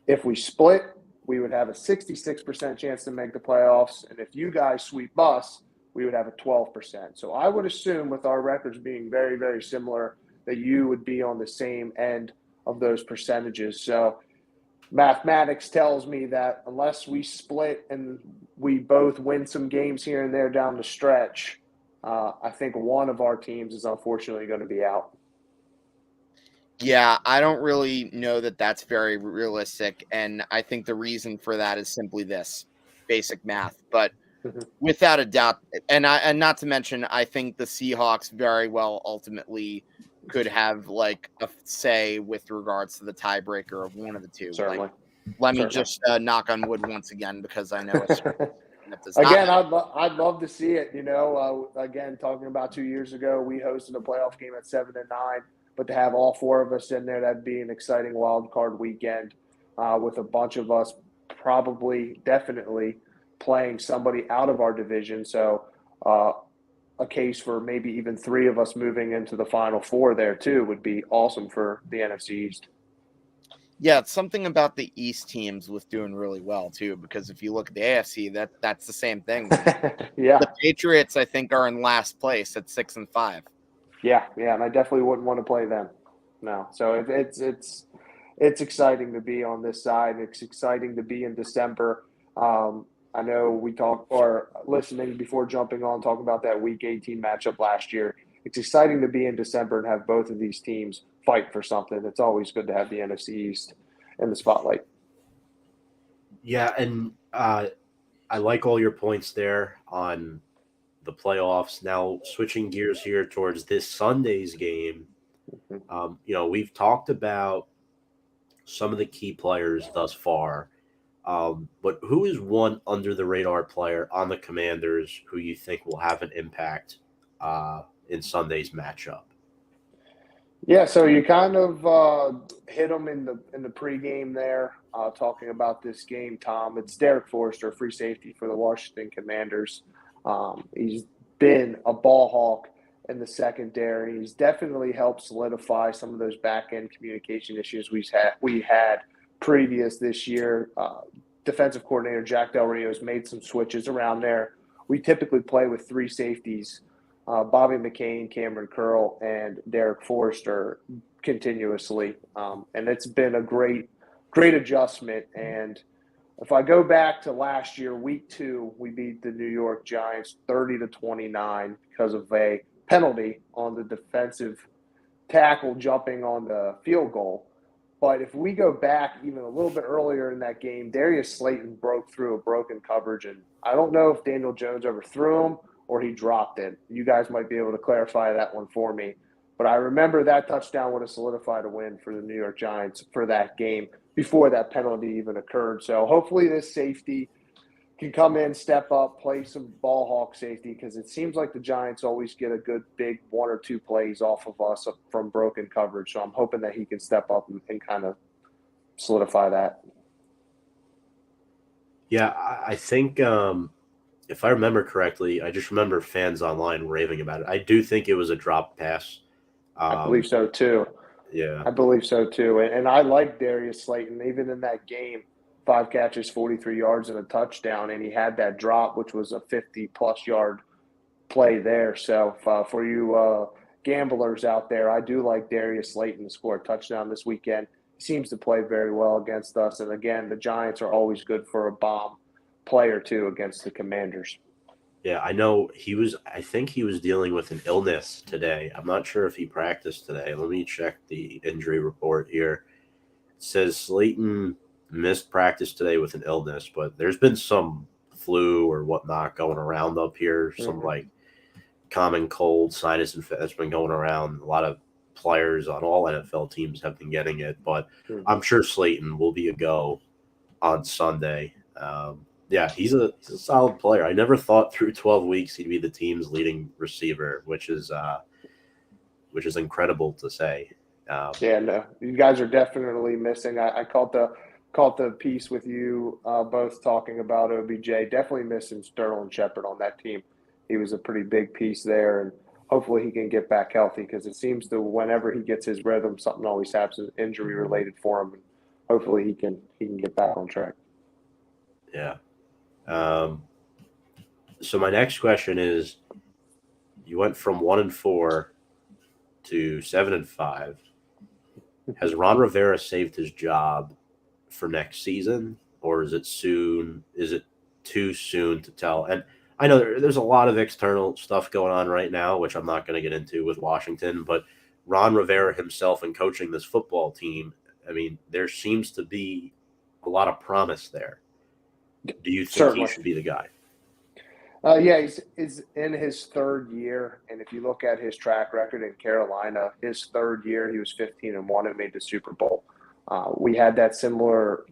If we split, we would have a 66% chance to make the playoffs. And if you guys sweep us, we would have a 12%. So I would assume with our records being very, very similar that you would be on the same end of those percentages. So mathematics tells me that unless we split and we both win some games here and there down the stretch, I think one of our teams is unfortunately going to be out. Yeah, I don't really know that that's very realistic. And I think the reason for that is simply this basic math. But without a doubt, and not to mention, I think the Seahawks very well ultimately could have like a say with regards to the tiebreaker of one of the two. Certainly. Like, let me just knock on wood once again, because I know it's again, I'd love to see it. You know, again, talking about 2 years ago, we hosted a playoff game at 7-9, but to have all 4 of us in there, that'd be an exciting wild card weekend with a bunch of us probably, definitely playing somebody out of our division. So a case for maybe even 3 of us moving into the Final Four there too would be awesome for the NFC East. Yeah, it's something about the East teams with doing really well too, because if you look at the AFC, that's the same thing. Yeah, the Patriots, I think, are in last place at 6-5. Yeah, and I definitely wouldn't want to play them. No, so it's exciting to be on this side. It's exciting to be in December. I know we talked or listening before jumping on talking about that Week 18 matchup last year. It's exciting to be in December and have both of these teams fight for something. It's always good to have the NFC East in the spotlight. Yeah, and I like all your points there on the playoffs. Now, switching gears here towards this Sunday's game, we've talked about some of the key players thus far, but who is one under-the-radar player on the Commanders who you think will have an impact in Sunday's matchup? Yeah, so you kind of hit them in the pregame there, talking about this game, Tom. It's Derek Forrester, free safety for the Washington Commanders. He's been a ball hawk in the secondary. He's definitely helped solidify some of those back-end communication issues we had previous this year. Defensive coordinator Jack Del Rio has made some switches around there. We typically play with 3 safeties. Bobby McCain, Cameron Curl, and Derek Forrester continuously. And it's been a great adjustment. And if I go back to last year, week 2, we beat the New York Giants 30-29 because of a penalty on the defensive tackle jumping on the field goal. But if we go back even a little bit earlier in that game, Darius Slayton broke through a broken coverage. And I don't know if Daniel Jones overthrew him or he dropped it. You guys might be able to clarify that one for me. But I remember that touchdown would have solidified a win for the New York Giants for that game before that penalty even occurred. So hopefully this safety can come in, step up, play some ball hawk safety, because it seems like the Giants always get a good big 1 or 2 plays off of us from broken coverage. So I'm hoping that he can step up and kind of solidify that. Yeah, I think if I remember correctly, I just remember fans online raving about it. I do think it was a drop pass. I believe so too. Yeah, I believe so too. And I like Darius Slayton, even in that game, 5 catches, 43 yards, and a touchdown. And he had that drop, which was a 50-plus yard play there. So for you gamblers out there, I do like Darius Slayton to score a touchdown this weekend. He seems to play very well against us. And again, the Giants are always good for a bomb play or two against the Commanders. yeah. I know he was. I think he was dealing with an illness today. I'm not sure if he practiced today. Let me check the injury report here. It says Slayton missed practice today with an illness, but there's been some flu or whatnot going around up here. Some Mm-hmm. like common cold, sinus infection that's been going around. A lot of players on all NFL teams have been getting it, but Mm-hmm. I'm sure Slayton will be a go on Sunday. Yeah, he's a solid player. I never thought through 12 weeks he'd be the team's leading receiver, which is incredible to say. Yeah, no, you guys are definitely missing. I caught the piece with you both talking about OBJ. Definitely missing Sterling Shepard on that team. He was a pretty big piece there, and hopefully he can get back healthy because it seems to whenever he gets his rhythm, something always happens injury related for him. And hopefully he can get back on track. Yeah. So my next question is: you went from 1-4 to 7-5. Has Ron Rivera saved his job for next season, or is it soon? Is it too soon to tell? And I know there's a lot of external stuff going on right now, which I'm not going to get into with Washington, but Ron Rivera himself and coaching this football team, I mean, there seems to be a lot of promise there. Do you think Certainly. he should be the guy? Yeah, he's in his third year, and if you look at his track record in Carolina, his third year he was 15-1 and made the Super Bowl. We had that similar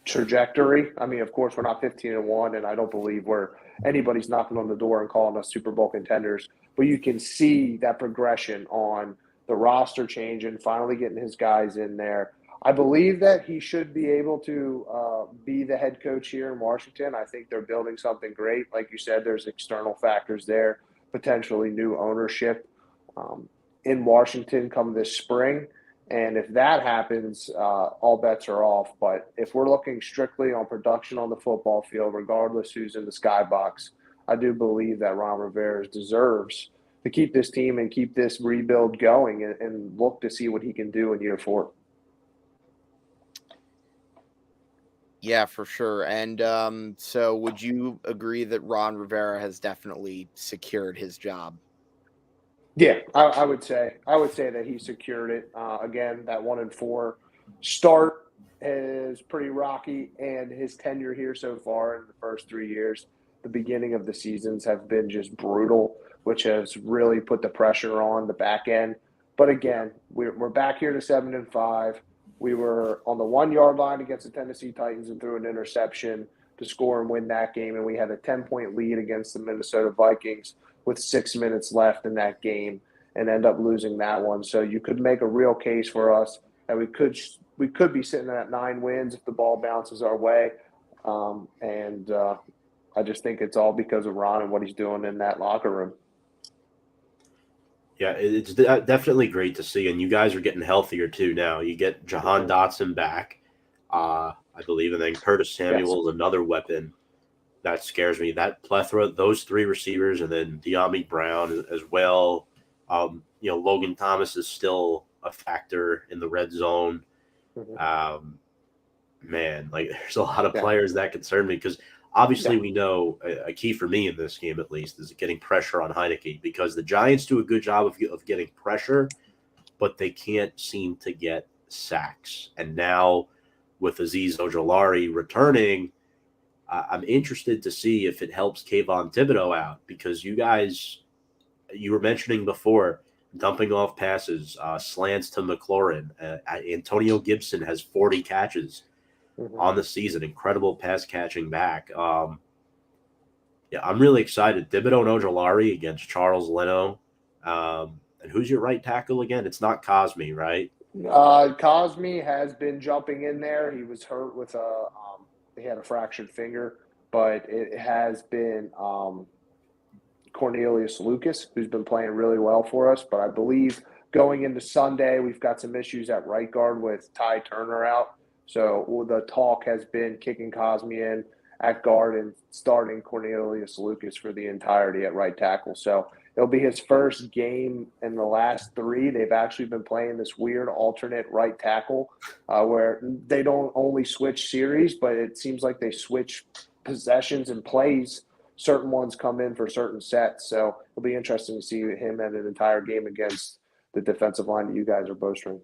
trajectory. I mean, of course, we're not 15-1, and I don't believe anybody's knocking on the door and calling us Super Bowl contenders. But you can see that progression on the roster changing, finally getting his guys in there. I believe that he should be able to be the head coach here in Washington. I think they're building something great. Like you said, there's external factors there, potentially new ownership in Washington come this spring. And if that happens, all bets are off. But if we're looking strictly on production on the football field, regardless who's in the skybox, I do believe that Ron Rivera deserves to keep this team and keep this rebuild going and look to see what he can do in year 4. Yeah, for sure. And so would you agree that Ron Rivera has definitely secured his job? Yeah, I would say that he secured it. Again, that 1-4 start is pretty rocky, and his tenure here so far in the first 3 years, the beginning of the seasons have been just brutal, which has really put the pressure on the back end. But again, we're back here to 7-5. We were on the 1-yard line against the Tennessee Titans and threw an interception to score and win that game, and we had a 10-point lead against the Minnesota Vikings with 6 minutes left in that game and end up losing that one. So you could make a real case for us that we could be sitting at 9 wins if the ball bounces our way. I just think it's all because of Ron and what he's doing in that locker room. Yeah, it's definitely great to see, and you guys are getting healthier too now. You get Jahan Dotson back, I believe, and then Curtis Samuel is another weapon that scares me. That plethora, those 3 receivers, and then De'Ami Brown as well. Logan Thomas is still a factor in the red zone. Mm-hmm. Man, like there's a lot of players that concern me because obviously we know a key for me in this game at least is getting pressure on Heinicke because the Giants do a good job of getting pressure, but they can't seem to get sacks. And now with Azeez Ojulari returning, I'm interested to see if it helps Kayvon Thibodeau out because you were mentioning before dumping off passes, slants to McLaurin. Antonio Gibson has 40 catches on the season. Incredible pass catching back. I'm really excited. Thibodeau and Ojulari against Charles Leno. And who's your right tackle again? It's not Cosme, right? Cosme has been jumping in there. He was hurt with he had a fractured finger, but it has been Cornelius Lucas, who's been playing really well for us. But I believe going into Sunday, we've got some issues at right guard with Ty Turner out. So the talk has been kicking Cosme in at guard and starting Cornelius Lucas for the entirety at right tackle. So it'll be his first game in the last 3. They've actually been playing this weird alternate right tackle where they don't only switch series, but it seems like they switch possessions and plays. Certain ones come in for certain sets. So it'll be interesting to see him at an entire game against the defensive line that you guys are boasting.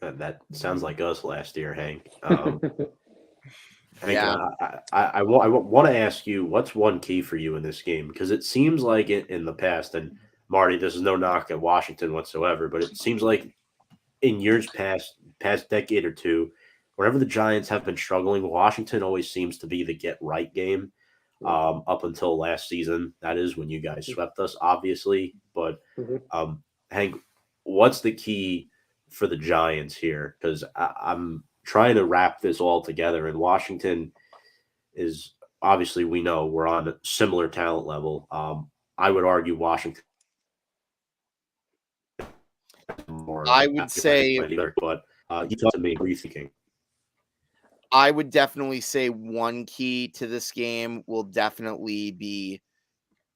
That sounds like us last year, Hank. Hank, Yeah. I want to ask you, what's one key for you in this game? Because it seems like in the past, and Marty, this is no knock at Washington whatsoever, but it seems like in years past decade or two, whenever the Giants have been struggling, Washington always seems to be the get right game. Up until last season, that is when you guys swept us, obviously. But Hank, what's the key for the Giants here? Because I'm trying to wrap this all together, and Washington is obviously, we know we're on a similar talent level. I would argue Washington more. I would say, but you talk to me. What are you thinking? I would definitely say one key to this game will definitely be,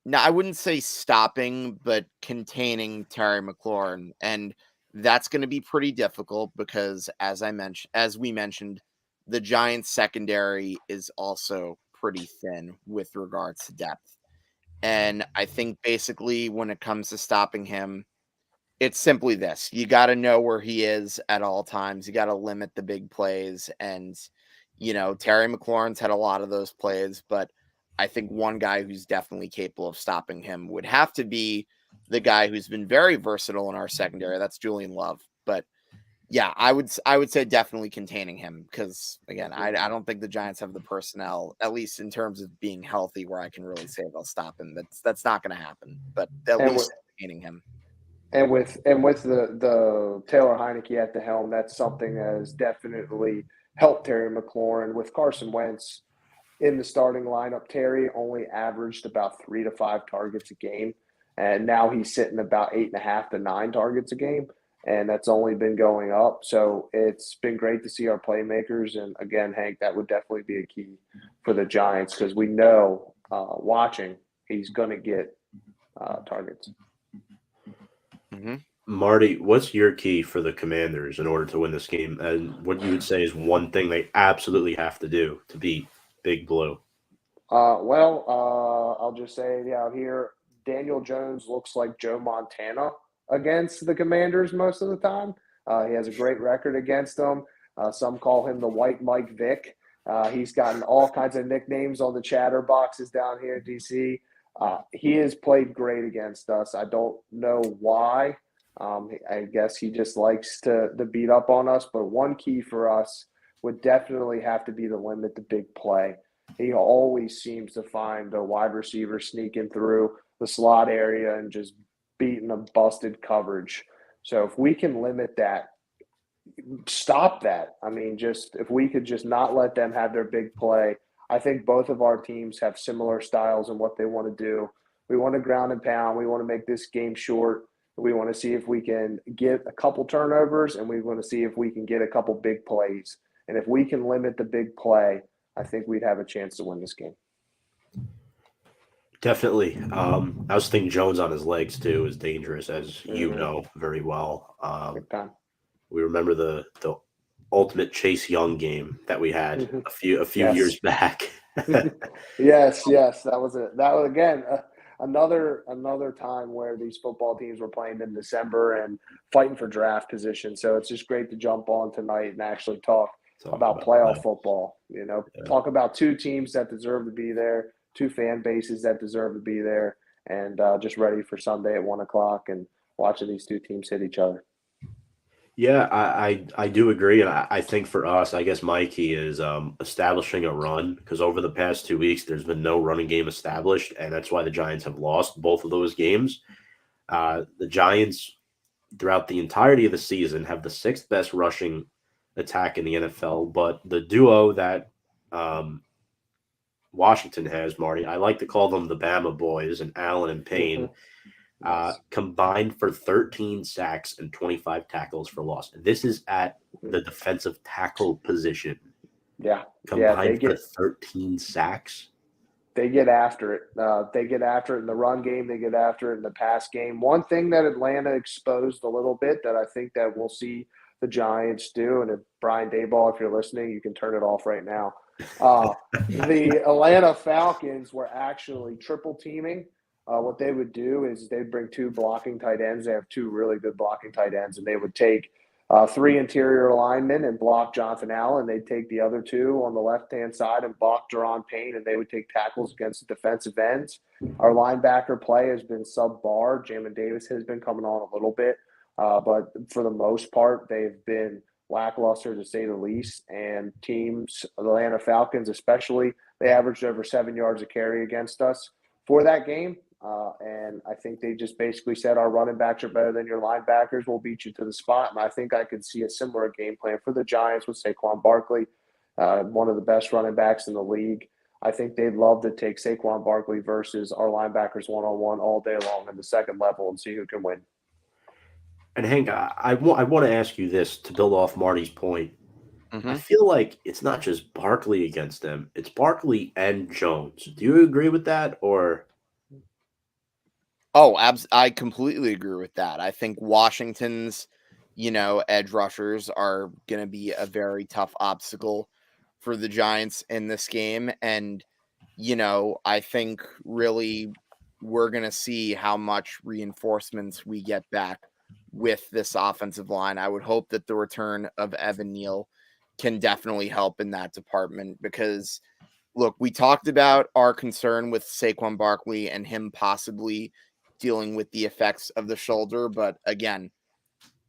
now I wouldn't say stopping, but containing Terry McLaurin. And that's going to be pretty difficult because as we mentioned, the Giants secondary is also pretty thin with regards to depth. And I think basically when it comes to stopping him, it's simply this. You got to know where he is at all times. You got to limit the big plays. And, Terry McLaurin's had a lot of those plays, but I think one guy who's definitely capable of stopping him would have to be the guy who's been very versatile in our secondary. That's Julian Love. But yeah, I would say definitely containing him because, again, I don't think the Giants have the personnel, at least in terms of being healthy, where I can really say they'll stop him. That's not going to happen, but at least containing him. And with the Taylor Heineke at the helm, that's something that has definitely helped Terry McLaurin. With Carson Wentz in the starting lineup, Terry only averaged about 3 to 5 targets a game, and now he's sitting about 8.5 to 9 targets a game, and that's only been going up. So it's been great to see our playmakers. And again, Hank, that would definitely be a key for the Giants because we know watching he's going to get targets. Mm-hmm. Marty, what's your key for the Commanders in order to win this game? And what you would say is one thing they absolutely have to do to beat Big Blue? I'll just say it out here. Daniel Jones looks like Joe Montana against the Commanders most of the time. He has a great record against them. Some call him the White Mike Vick. He's gotten all kinds of nicknames on the chatter boxes down here in D.C. He has played great against us. I don't know why. I guess he just likes to beat up on us. But one key for us would definitely have to be to limit the big play. He always seems to find a wide receiver sneaking through the slot area and just beating a busted coverage. So if we can limit that, stop that. I mean, just if we could just not let them have their big play. I think both of our teams have similar styles in what they want to do. We want to ground and pound. We want to make this game short. We want to see if we can get a couple turnovers, and we want to see if we can get a couple big plays. And if we can limit the big play, I think we'd have a chance to win this game. Definitely. I was thinking Jones on his legs too is dangerous, as you know very well. We remember the ultimate Chase Young game that we had a few years back. Yes, that was it. That was again another time where these football teams were playing in December and fighting for draft position. So it's just great to jump on tonight and actually talk about playoff football. Talk about two teams that deserve to be there, two fan bases that deserve to be there, and just ready for Sunday at 1:00 and watching these two teams hit each other. Yeah, I do agree. And I think for us, I guess my key is establishing a run because over the past 2 weeks, there's been no running game established. And that's why the Giants have lost both of those games. The Giants, throughout the entirety of the season, have the 6th best rushing attack in the NFL. But the duo that um, Washington has, Marty. I like to call them the Bama boys, and Allen and Payne, Yes. combined for 13 sacks and 25 tackles for loss. This is at the defensive tackle position. Yeah. Combined for 13 sacks. They get after it. They get after it in the run game. They get after it in the pass game. One thing that Atlanta exposed a little bit that I think that we'll see the Giants do, and if Brian Dayball, if you're listening, you can turn it off right now. The Atlanta Falcons were actually triple teaming. What they would do is they'd bring two blocking tight ends. They have two really good blocking tight ends, and they would take three interior linemen and block Jonathan Allen. They'd take the other two on the left-hand side and block Daron Payne, and they would take tackles against the defensive ends. Our linebacker play has been sub-bar. Jamin Davis has been coming on a little bit, but for the most part, they've been lackluster to say the least. And teams, the Atlanta Falcons especially, they averaged over 7 yards a carry against us for that game. And I think they just basically said our running backs are better than your linebackers. We'll beat you to the spot. And I think I could see a similar game plan for the Giants with Saquon Barkley, one of the best running backs in the league. I think they'd love to take Saquon Barkley versus our linebackers one-on-one all day long in the second level and see who can win. And Hank, I want to ask you this to build off Marty's point. Mm-hmm. I feel like it's not just Barkley against them. It's Barkley and Jones. Do you agree with that, or – Oh, I completely agree with that. I think Washington's, edge rushers are going to be a very tough obstacle for the Giants in this game. And, I think really we're going to see how much reinforcements we get back with this offensive line. I would hope that the return of Evan Neal can definitely help in that department because, look, we talked about our concern with Saquon Barkley and him possibly dealing with the effects of the shoulder. But again,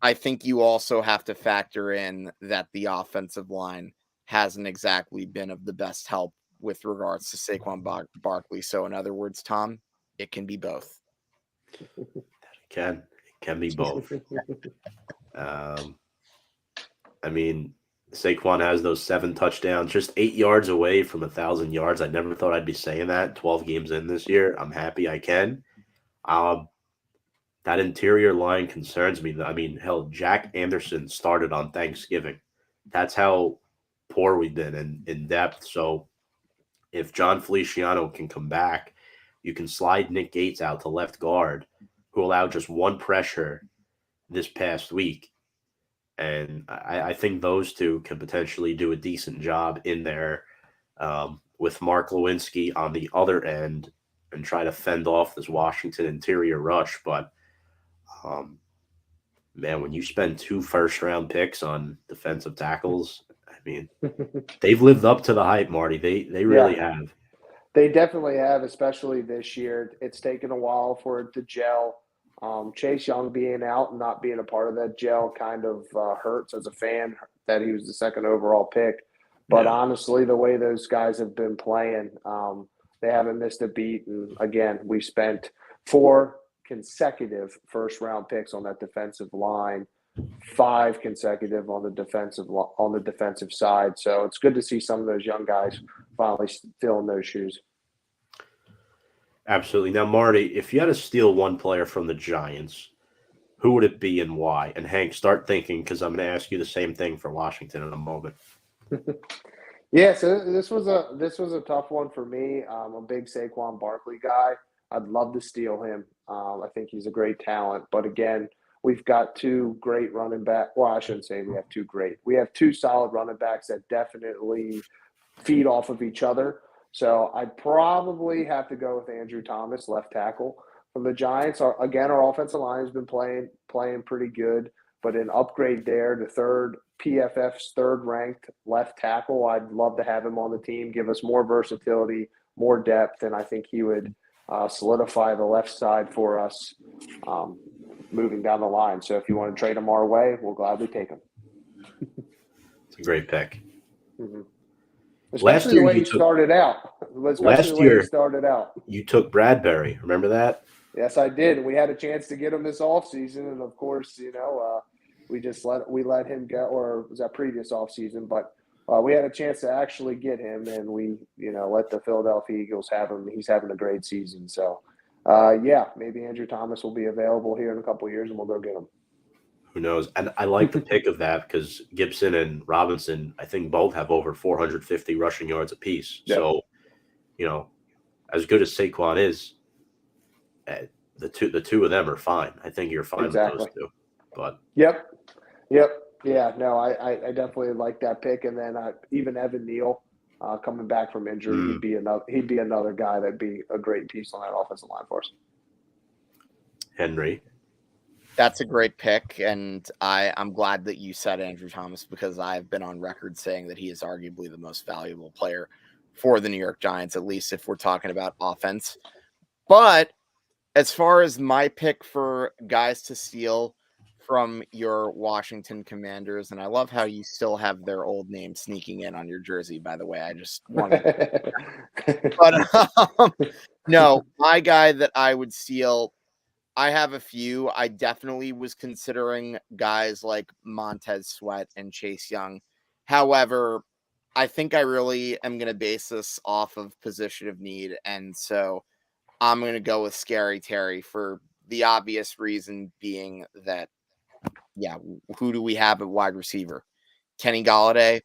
I think you also have to factor in that the offensive line hasn't exactly been of the best help with regards to Saquon Barkley. So in other words, Tom, it can be both. It can be both. I mean, Saquon has those 7 touchdowns, just 8 yards away from 1,000 yards. I never thought I'd be saying that 12 games in this year. I'm happy I can. That interior line concerns me. I mean, hell, Jack Anderson started on Thanksgiving. That's how poor we've been in depth. So if John Feliciano can come back, you can slide Nick Gates out to left guard, who allowed just one pressure this past week. And I think those two can potentially do a decent job in there with Mark Lewinsky on the other end and try to fend off this Washington interior rush. But, man, when you spend 2 first-round picks on defensive tackles, I mean, they've lived up to the hype, Marty. They really have. They definitely have, especially this year. It's taken a while for it to gel. Chase Young being out and not being a part of that gel kind of hurts as a fan that he was the second overall pick. But honestly, the way those guys have been playing, they haven't missed a beat. And again, we spent 4 consecutive first-round picks on that defensive line, 5 consecutive on the defensive side. So it's good to see some of those young guys finally filling those shoes. Absolutely. Now, Marty, if you had to steal one player from the Giants, who would it be and why? And Hank, start thinking because I'm going to ask you the same thing for Washington in a moment. Yeah, so this was a tough one for me. I'm a big Saquon Barkley guy. I'd love to steal him. I think he's a great talent. But again, we've got 2 great running backs. Well, I shouldn't say we have 2 great. We have 2 solid running backs that definitely feed off of each other. So I'd probably have to go with Andrew Thomas, left tackle from the Giants. Our offensive line has been playing pretty good, but an upgrade there to PFF's third-ranked left tackle. I'd love to have him on the team, give us more versatility, more depth, and I think he would solidify the left side for us moving down the line. So if you want to trade him our way, we'll gladly take him. It's a great pick. Mm-hmm. Especially the way he started out. Last year, you took Bradbury. Remember that? Yes, I did. And we had a chance to get him this offseason. And, of course, we let him go, or was that previous offseason? But we had a chance to actually get him, and we, let the Philadelphia Eagles have him. He's having a great season. So, maybe Andrew Thomas will be available here in a couple of years, and we'll go get him. Who knows? And I like the pick of that because Gibson and Robinson, I think both have over 450 rushing yards apiece. Yep. So, as good as Saquon is, the two of them are fine. I think you're fine with those two. But Yep. Yeah, no, I definitely like that pick. And then even Evan Neal coming back from injury, he'd be another guy that'd be a great piece on that offensive line for us. Henry. That's a great pick, and I'm glad that you said Andrew Thomas because I've been on record saying that he is arguably the most valuable player for the New York Giants, at least if we're talking about offense. But as far as my pick for guys to steal from your Washington Commanders, and I love how you still have their old name sneaking in on your jersey, by the way. I just wanted but no, my guy that I would steal, I have a few. I definitely was considering guys like Montez Sweat and Chase Young. However, I think I really am going to base this off of position of need. And so I'm going to go with Scary Terry for the obvious reason being that, who do we have at wide receiver? Kenny Golladay,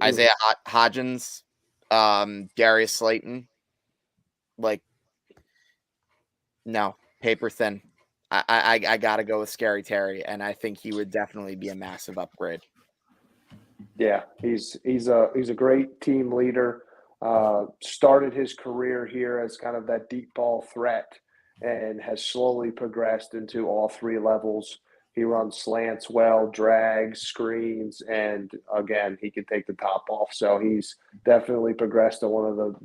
Isaiah Hodgins, Darius Slayton. No. Paper thin. I got to go with Scary Terry, and I think he would definitely be a massive upgrade. Yeah, he's a great team leader. Started his career here as kind of that deep ball threat and has slowly progressed into all three levels. He runs slants well, drags, screens, and again, he can take the top off. So he's definitely progressed to one of the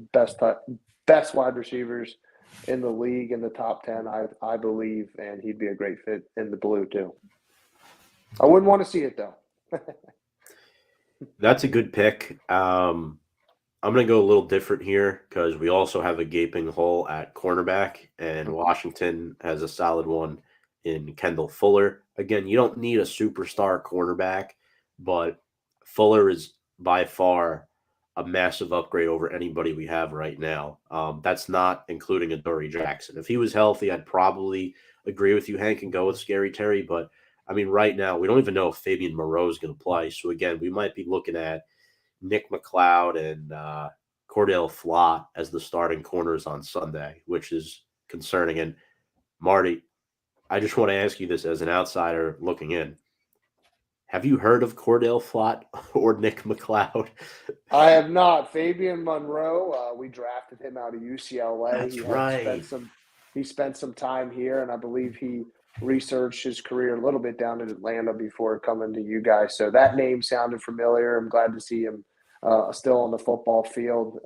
best wide receivers in the league in the top 10, I believe, and he'd be a great fit in the blue too. I wouldn't want to see it though. That's a good pick. I'm going to go a little different here because we also have a gaping hole at cornerback, and Washington has a solid one in Kendall Fuller. Again, you don't need a superstar cornerback, but Fuller is by far a massive upgrade over anybody we have right now. That's not including Adoree Jackson. If he was healthy, I'd probably agree with you, Hank, and go with Scary Terry. But, I mean, right now, we don't even know if Fabian Moreau is going to play. So, again, we might be looking at Nick McLeod and Cordell Flott as the starting corners on Sunday, which is concerning. And, Marty, I just want to ask you this as an outsider looking in. Have you heard of Cordell Flott or Nick McLeod? I have not. Fabian Monroe, we drafted him out of UCLA. That's right. He spent some time here, and I believe he researched his career a little bit down in Atlanta before coming to you guys. So that name sounded familiar. I'm glad to see him still on the football field.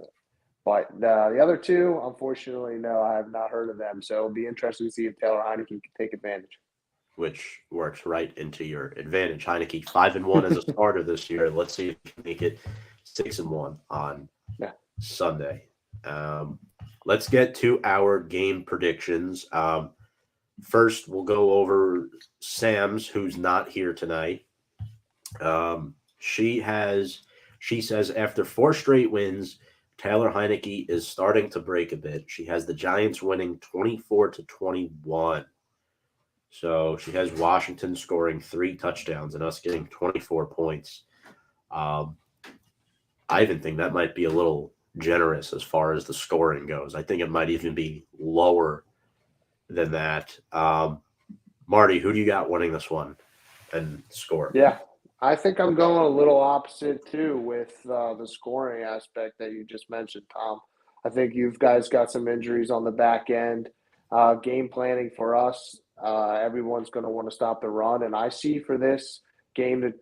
But the other two, unfortunately, no, I have not heard of them. So it'll be interesting to see if Taylor Heinicke can take advantage. Which works right into your advantage. Heinicke 5-1 as a starter this year. Let's see if he can make it 6-1 on Sunday. Let's get to our game predictions. First, we'll go over Sam's, who's not here tonight. She says after 4 straight wins, Taylor Heinicke is starting to break a bit. She has the Giants winning 24-21. So she has Washington scoring 3 touchdowns and us getting 24 points. I even think that might be a little generous as far as the scoring goes. I think it might even be lower than that. Marty, who do you got winning this one and score? Yeah, I think I'm going a little opposite too with the scoring aspect that you just mentioned, Tom. I think you guys got some injuries on the back end. Game planning for us, everyone's going to want to stop the run. And I see for this game to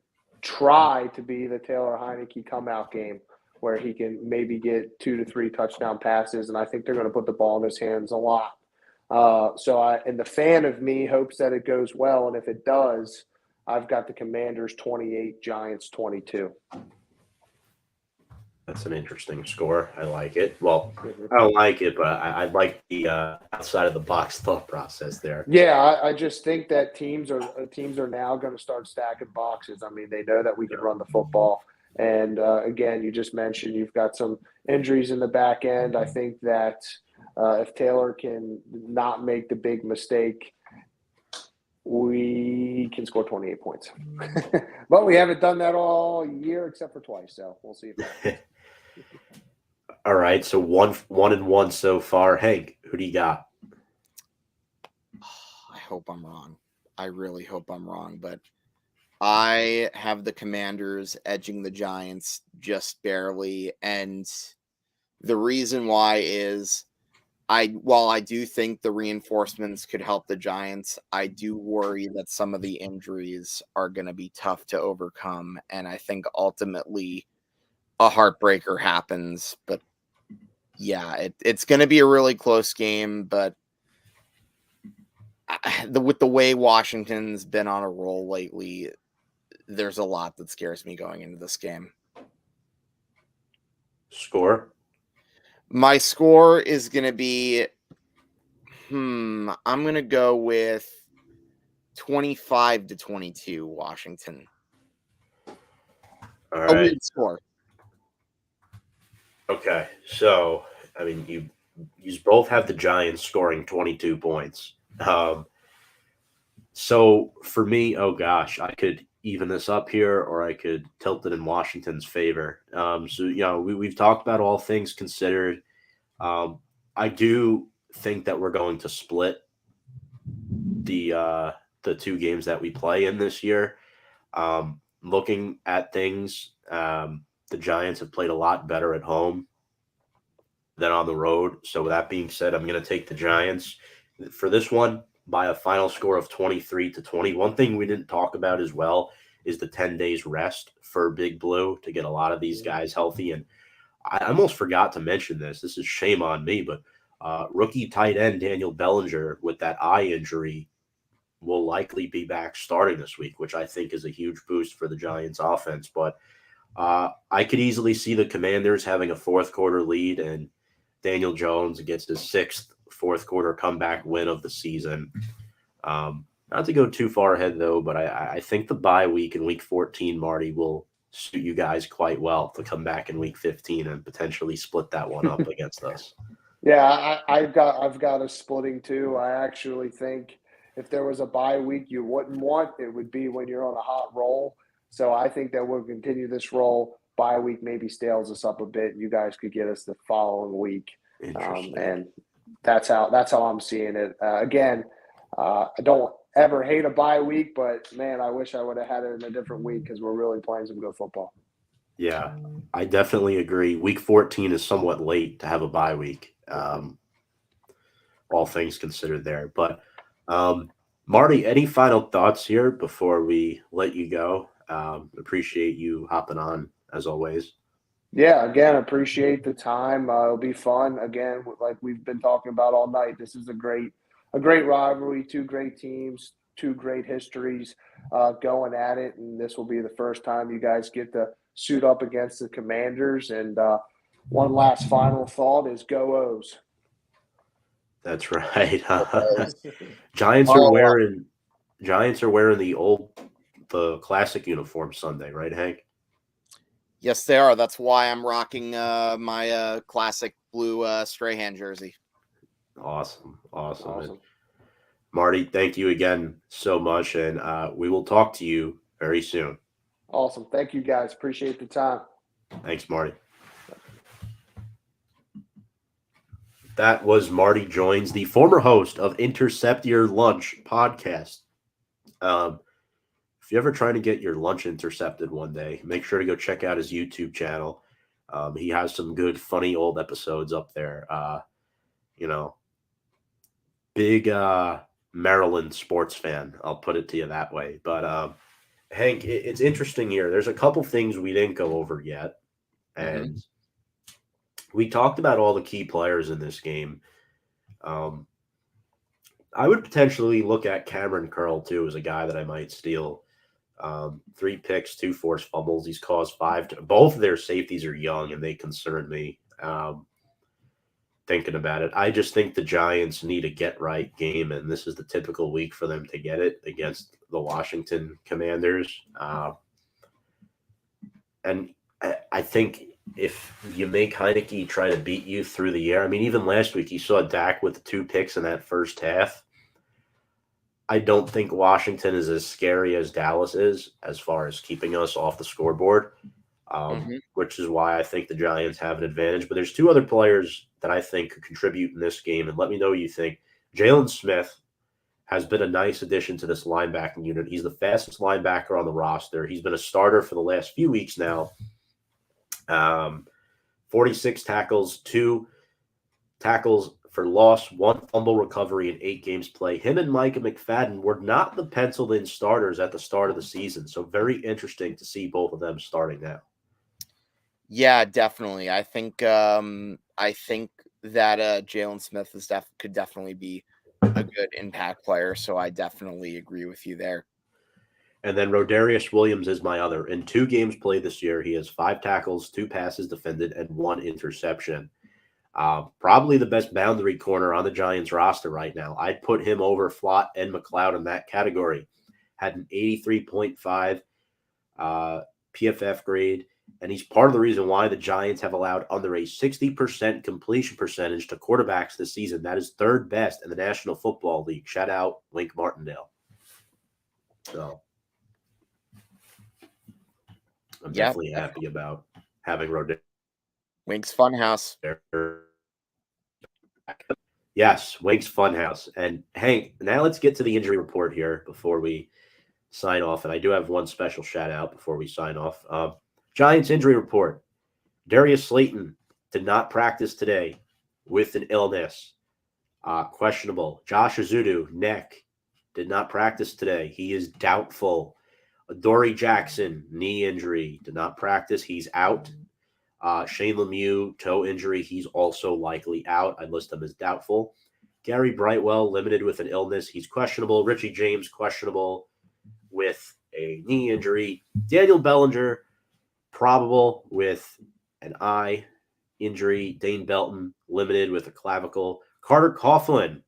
try to be the Taylor Heinicke come-out game where he can maybe get 2 to 3 touchdown passes. And I think they're going to put the ball in his hands a lot. And the fan of me hopes that it goes well. And if it does, I've got the Commanders 28, Giants 22. That's an interesting score. I like it. Well, I don't like it, but I like the outside of the box thought process there. Yeah, I just think that teams are now going to start stacking boxes. I mean, they know that we can run the football. And again, you just mentioned you've got some injuries in the back end. I think that if Taylor can not make the big mistake, we can score 28 points. But we haven't done that all year except for twice, so we'll see if that All right, so 1-1 so far. Hank, who do you got? I hope I'm wrong. I really hope I'm wrong, but I have the Commanders edging the Giants just barely, and the reason why is while I do think the reinforcements could help the Giants, I do worry that some of the injuries are going to be tough to overcome, and I think ultimately a heartbreaker happens. But yeah, it's going to be a really close game, but with the way Washington's been on a roll lately, there's a lot that scares me going into this game. Score? My score is going to be, I'm going to go with 25-22 Washington. All A right. weird score. Okay, so, I mean, you both have the Giants scoring 22 points. So for me, oh gosh, I could even this up here, or I could tilt it in Washington's favor. So we've talked about all things considered. I do think that we're going to split the two games that we play in this year. Looking at things, the Giants have played a lot better at home than on the road. So with that being said, I'm going to take the Giants for this one by a final score of 23-20. One thing we didn't talk about as well is the 10 days rest for Big Blue to get a lot of these guys healthy. And I almost forgot to mention this. This is shame on me, but rookie tight end Daniel Bellinger with that eye injury will likely be back starting this week, which I think is a huge boost for the Giants offense. But I could easily see the Commanders having a fourth quarter lead and Daniel Jones gets his sixth fourth quarter comeback win of the season. Not to go too far ahead, though, but I think the bye week in week 14, Marty, will suit you guys quite well to come back in week 15 and potentially split that one up against us. Yeah, I've got a splitting too. I actually think if there was a bye week you wouldn't want, it would be when you're on a hot roll. So I think that we'll continue this roll. Bye week maybe stales us up a bit. You guys could get us the following week, and that's how I'm seeing it. Again, I don't ever hate a bye week, but man, I wish I would have had it in a different week because we're really playing some good football. Yeah, I definitely agree. Week 14 is somewhat late to have a bye week, all things considered there. But Marty, any final thoughts here before we let you go? Appreciate you hopping on as always. Yeah, again, appreciate the time. It'll be fun. Again, like we've been talking about all night, this is a great rivalry. Two great teams, two great histories going at it, and this will be the first time you guys get to suit up against the Commanders. And one last final thought is go O's. That's right. Giants are wearing the classic uniform Sunday, right, Hank? Yes, they are. That's why I'm rocking my classic blue Strahan jersey. Awesome. And Marty, thank you again so much, and we will talk to you very soon. Awesome. Thank you, guys. Appreciate the time. Thanks, Marty. That was Marty Joins, the former host of Intercept Your Lunch podcast. If you're ever trying to get your lunch intercepted one day, make sure to go check out his YouTube channel. He has some good, funny old episodes up there. Big Maryland sports fan. I'll put it to you that way. But Hank, it's interesting here. There's a couple things we didn't go over yet. And we talked about all the key players in this game. I would potentially look at Cameron Curl, too, as a guy that I might steal. 3 picks, 2 forced fumbles. He's caused 5. Both of their safeties are young, and they concern me. Thinking about it, I just think the Giants need a get-right game, and this is the typical week for them to get it against the Washington Commanders. And I think if you make Heineke try to beat you through the air, I mean, even last week you saw Dak with the 2 picks in that first half. I don't think Washington is as scary as Dallas is as far as keeping us off the scoreboard, which is why I think the Giants have an advantage. But there's 2 other players that I think could contribute in this game, and let me know what you think. Jalen Smith has been a nice addition to this linebacking unit. He's the fastest linebacker on the roster. He's been a starter for the last few weeks now. 46 tackles, 2 tackles for loss, 1 fumble recovery in 8 games played. Him and Micah McFadden were not the penciled-in starters at the start of the season, so very interesting to see both of them starting now. Yeah, definitely. I think that Jalen Smith could definitely be a good impact player, so I definitely agree with you there. And then Rodarius Williams is my other. In 2 games played this year, he has 5 tackles, 2 passes defended, and 1 interception. Probably the best boundary corner on the Giants roster right now. I'd put him over Flott and McLeod in that category. Had an 83.5 PFF grade, and he's part of the reason why the Giants have allowed under a 60% completion percentage to quarterbacks this season. That is 3rd best in the National Football League. Shout out Wink Martindale. So I'm definitely happy about having Rodarius. Wink's Funhouse. Yes, Wink's Funhouse. And Hank, now let's get to the injury report here before we sign off. And I do have one special shout out before we sign off. Giants injury report. Darius Slayton did not practice today with an illness. Questionable. Josh Azudu, neck, did not practice today. He is doubtful. Dory Jackson, knee injury, did not practice. He's out. Shane Lemieux, toe injury. He's also likely out. I'd list him as doubtful. Gary Brightwell, limited with an illness. He's questionable. Richie James, questionable with a knee injury. Daniel Bellinger, probable with an eye injury. Dane Belton, limited with a clavicle. Carter Coughlin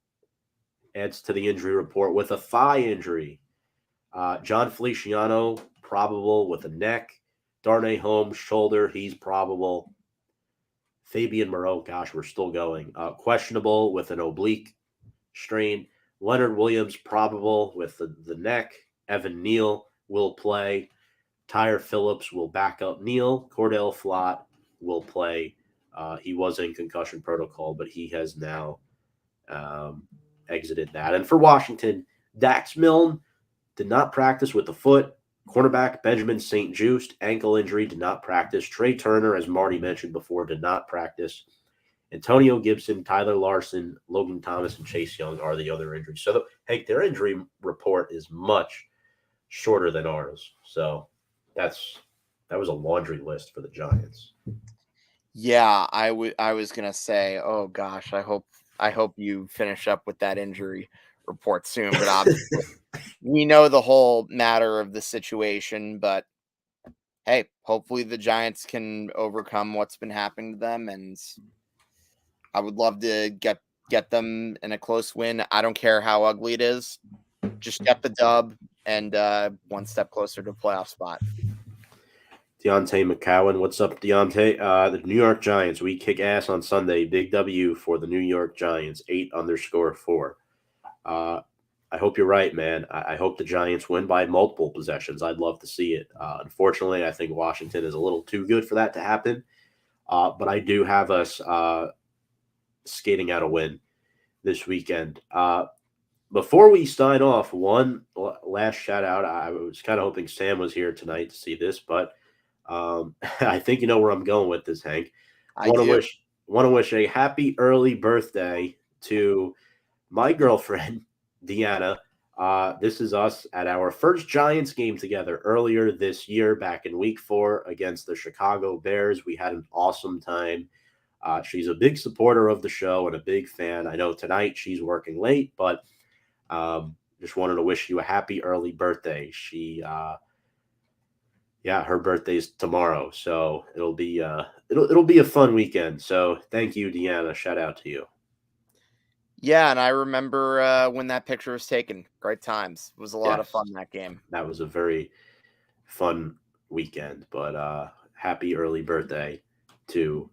adds to the injury report with a thigh injury. John Feliciano, probable with a neck. Darnay Holmes, shoulder, he's probable. Fabian Moreau, gosh, we're still going. Questionable with an oblique strain. Leonard Williams, probable with the neck. Evan Neal will play. Tyre Phillips will back up Neal. Cordell Flott will play. He was in concussion protocol, but he has now exited that. And for Washington, Dax Milne did not practice with the foot. Cornerback Benjamin St. Juste, ankle injury, did not practice. Trey Turner, as Marty mentioned before, did not practice. Antonio Gibson, Tyler Larson, Logan Thomas, and Chase Young are the other injuries. So, Hank, their injury report is much shorter than ours. So that was a laundry list for the Giants. Yeah, I was gonna say, oh gosh, I hope you finish up with that injury report soon, but obviously we know the whole matter of the situation, but hey, hopefully the Giants can overcome what's been happening to them, and I would love to get them in a close win. I don't care how ugly it is. Just get the dub and one step closer to a playoff spot. Deontay McCowan, what's up, Deontay? The New York Giants, we kick ass on Sunday. Big W for the New York Giants, 8_4. I hope you're right, man. I hope the Giants win by multiple possessions. I'd love to see it. Unfortunately, I think Washington is a little too good for that to happen. But I do have us skating out a win this weekend. Before we sign off, one last shout out. I was kind of hoping Sam was here tonight to see this, but I think you know where I'm going with this, Hank. I want to wish a happy early birthday to my girlfriend, Deanna. This is us at our first Giants game together earlier this year, back in week 4 against the Chicago Bears. We had an awesome time. She's a big supporter of the show and a big fan. I know tonight she's working late, but just wanted to wish you a happy early birthday. Her birthday's tomorrow, so it'll be a fun weekend. So thank you, Deanna. Shout out to you. Yeah, and I remember when that picture was taken. Great times. It was a lot of fun, that game. That was a very fun weekend. But happy early birthday to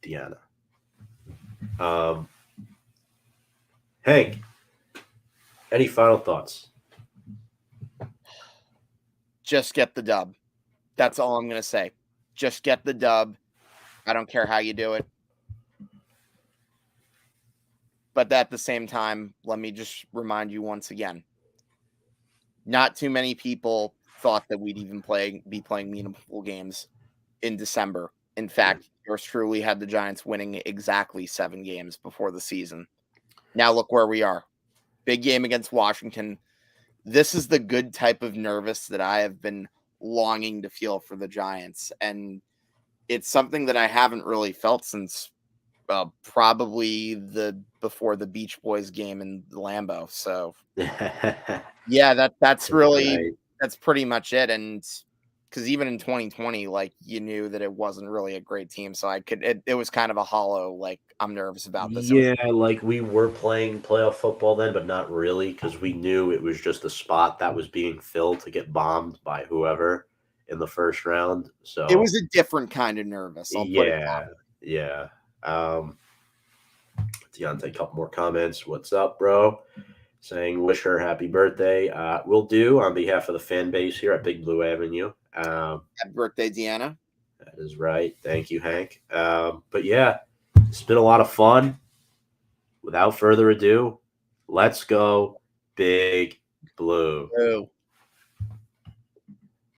Deanna. Hank, any final thoughts? Just get the dub. That's all I'm going to say. Just get the dub. I don't care how you do it. But at the same time, let me just remind you once again, not too many people thought that we'd even be playing meaningful games in December. In fact, yours truly had the Giants winning exactly 7 games before the season. Now look where we are. Big game against Washington. This is the good type of nervous that I have been longing to feel for the Giants. And it's something that I haven't really felt since probably before the Beach Boys game in Lambeau. So yeah, that's really Right. that's pretty much it. And because even in 2020, like, you knew that it wasn't really a great team, so it was kind of a hollow, like, I'm nervous about this. Yeah, like we were playing playoff football then, but not really because we knew it was just a spot that was being filled to get bombed by whoever in the first round. So It was a different kind of nervous. I'll put it that way. yeah. Deontay, a couple more comments. What's up, bro? Saying wish her happy birthday. Will do on behalf of the fan base here at Big Blue Avenue. Happy birthday, Deanna. That is right. Thank you, Hank. But yeah, it's been a lot of fun. Without further ado, let's go Big Blue. Blue.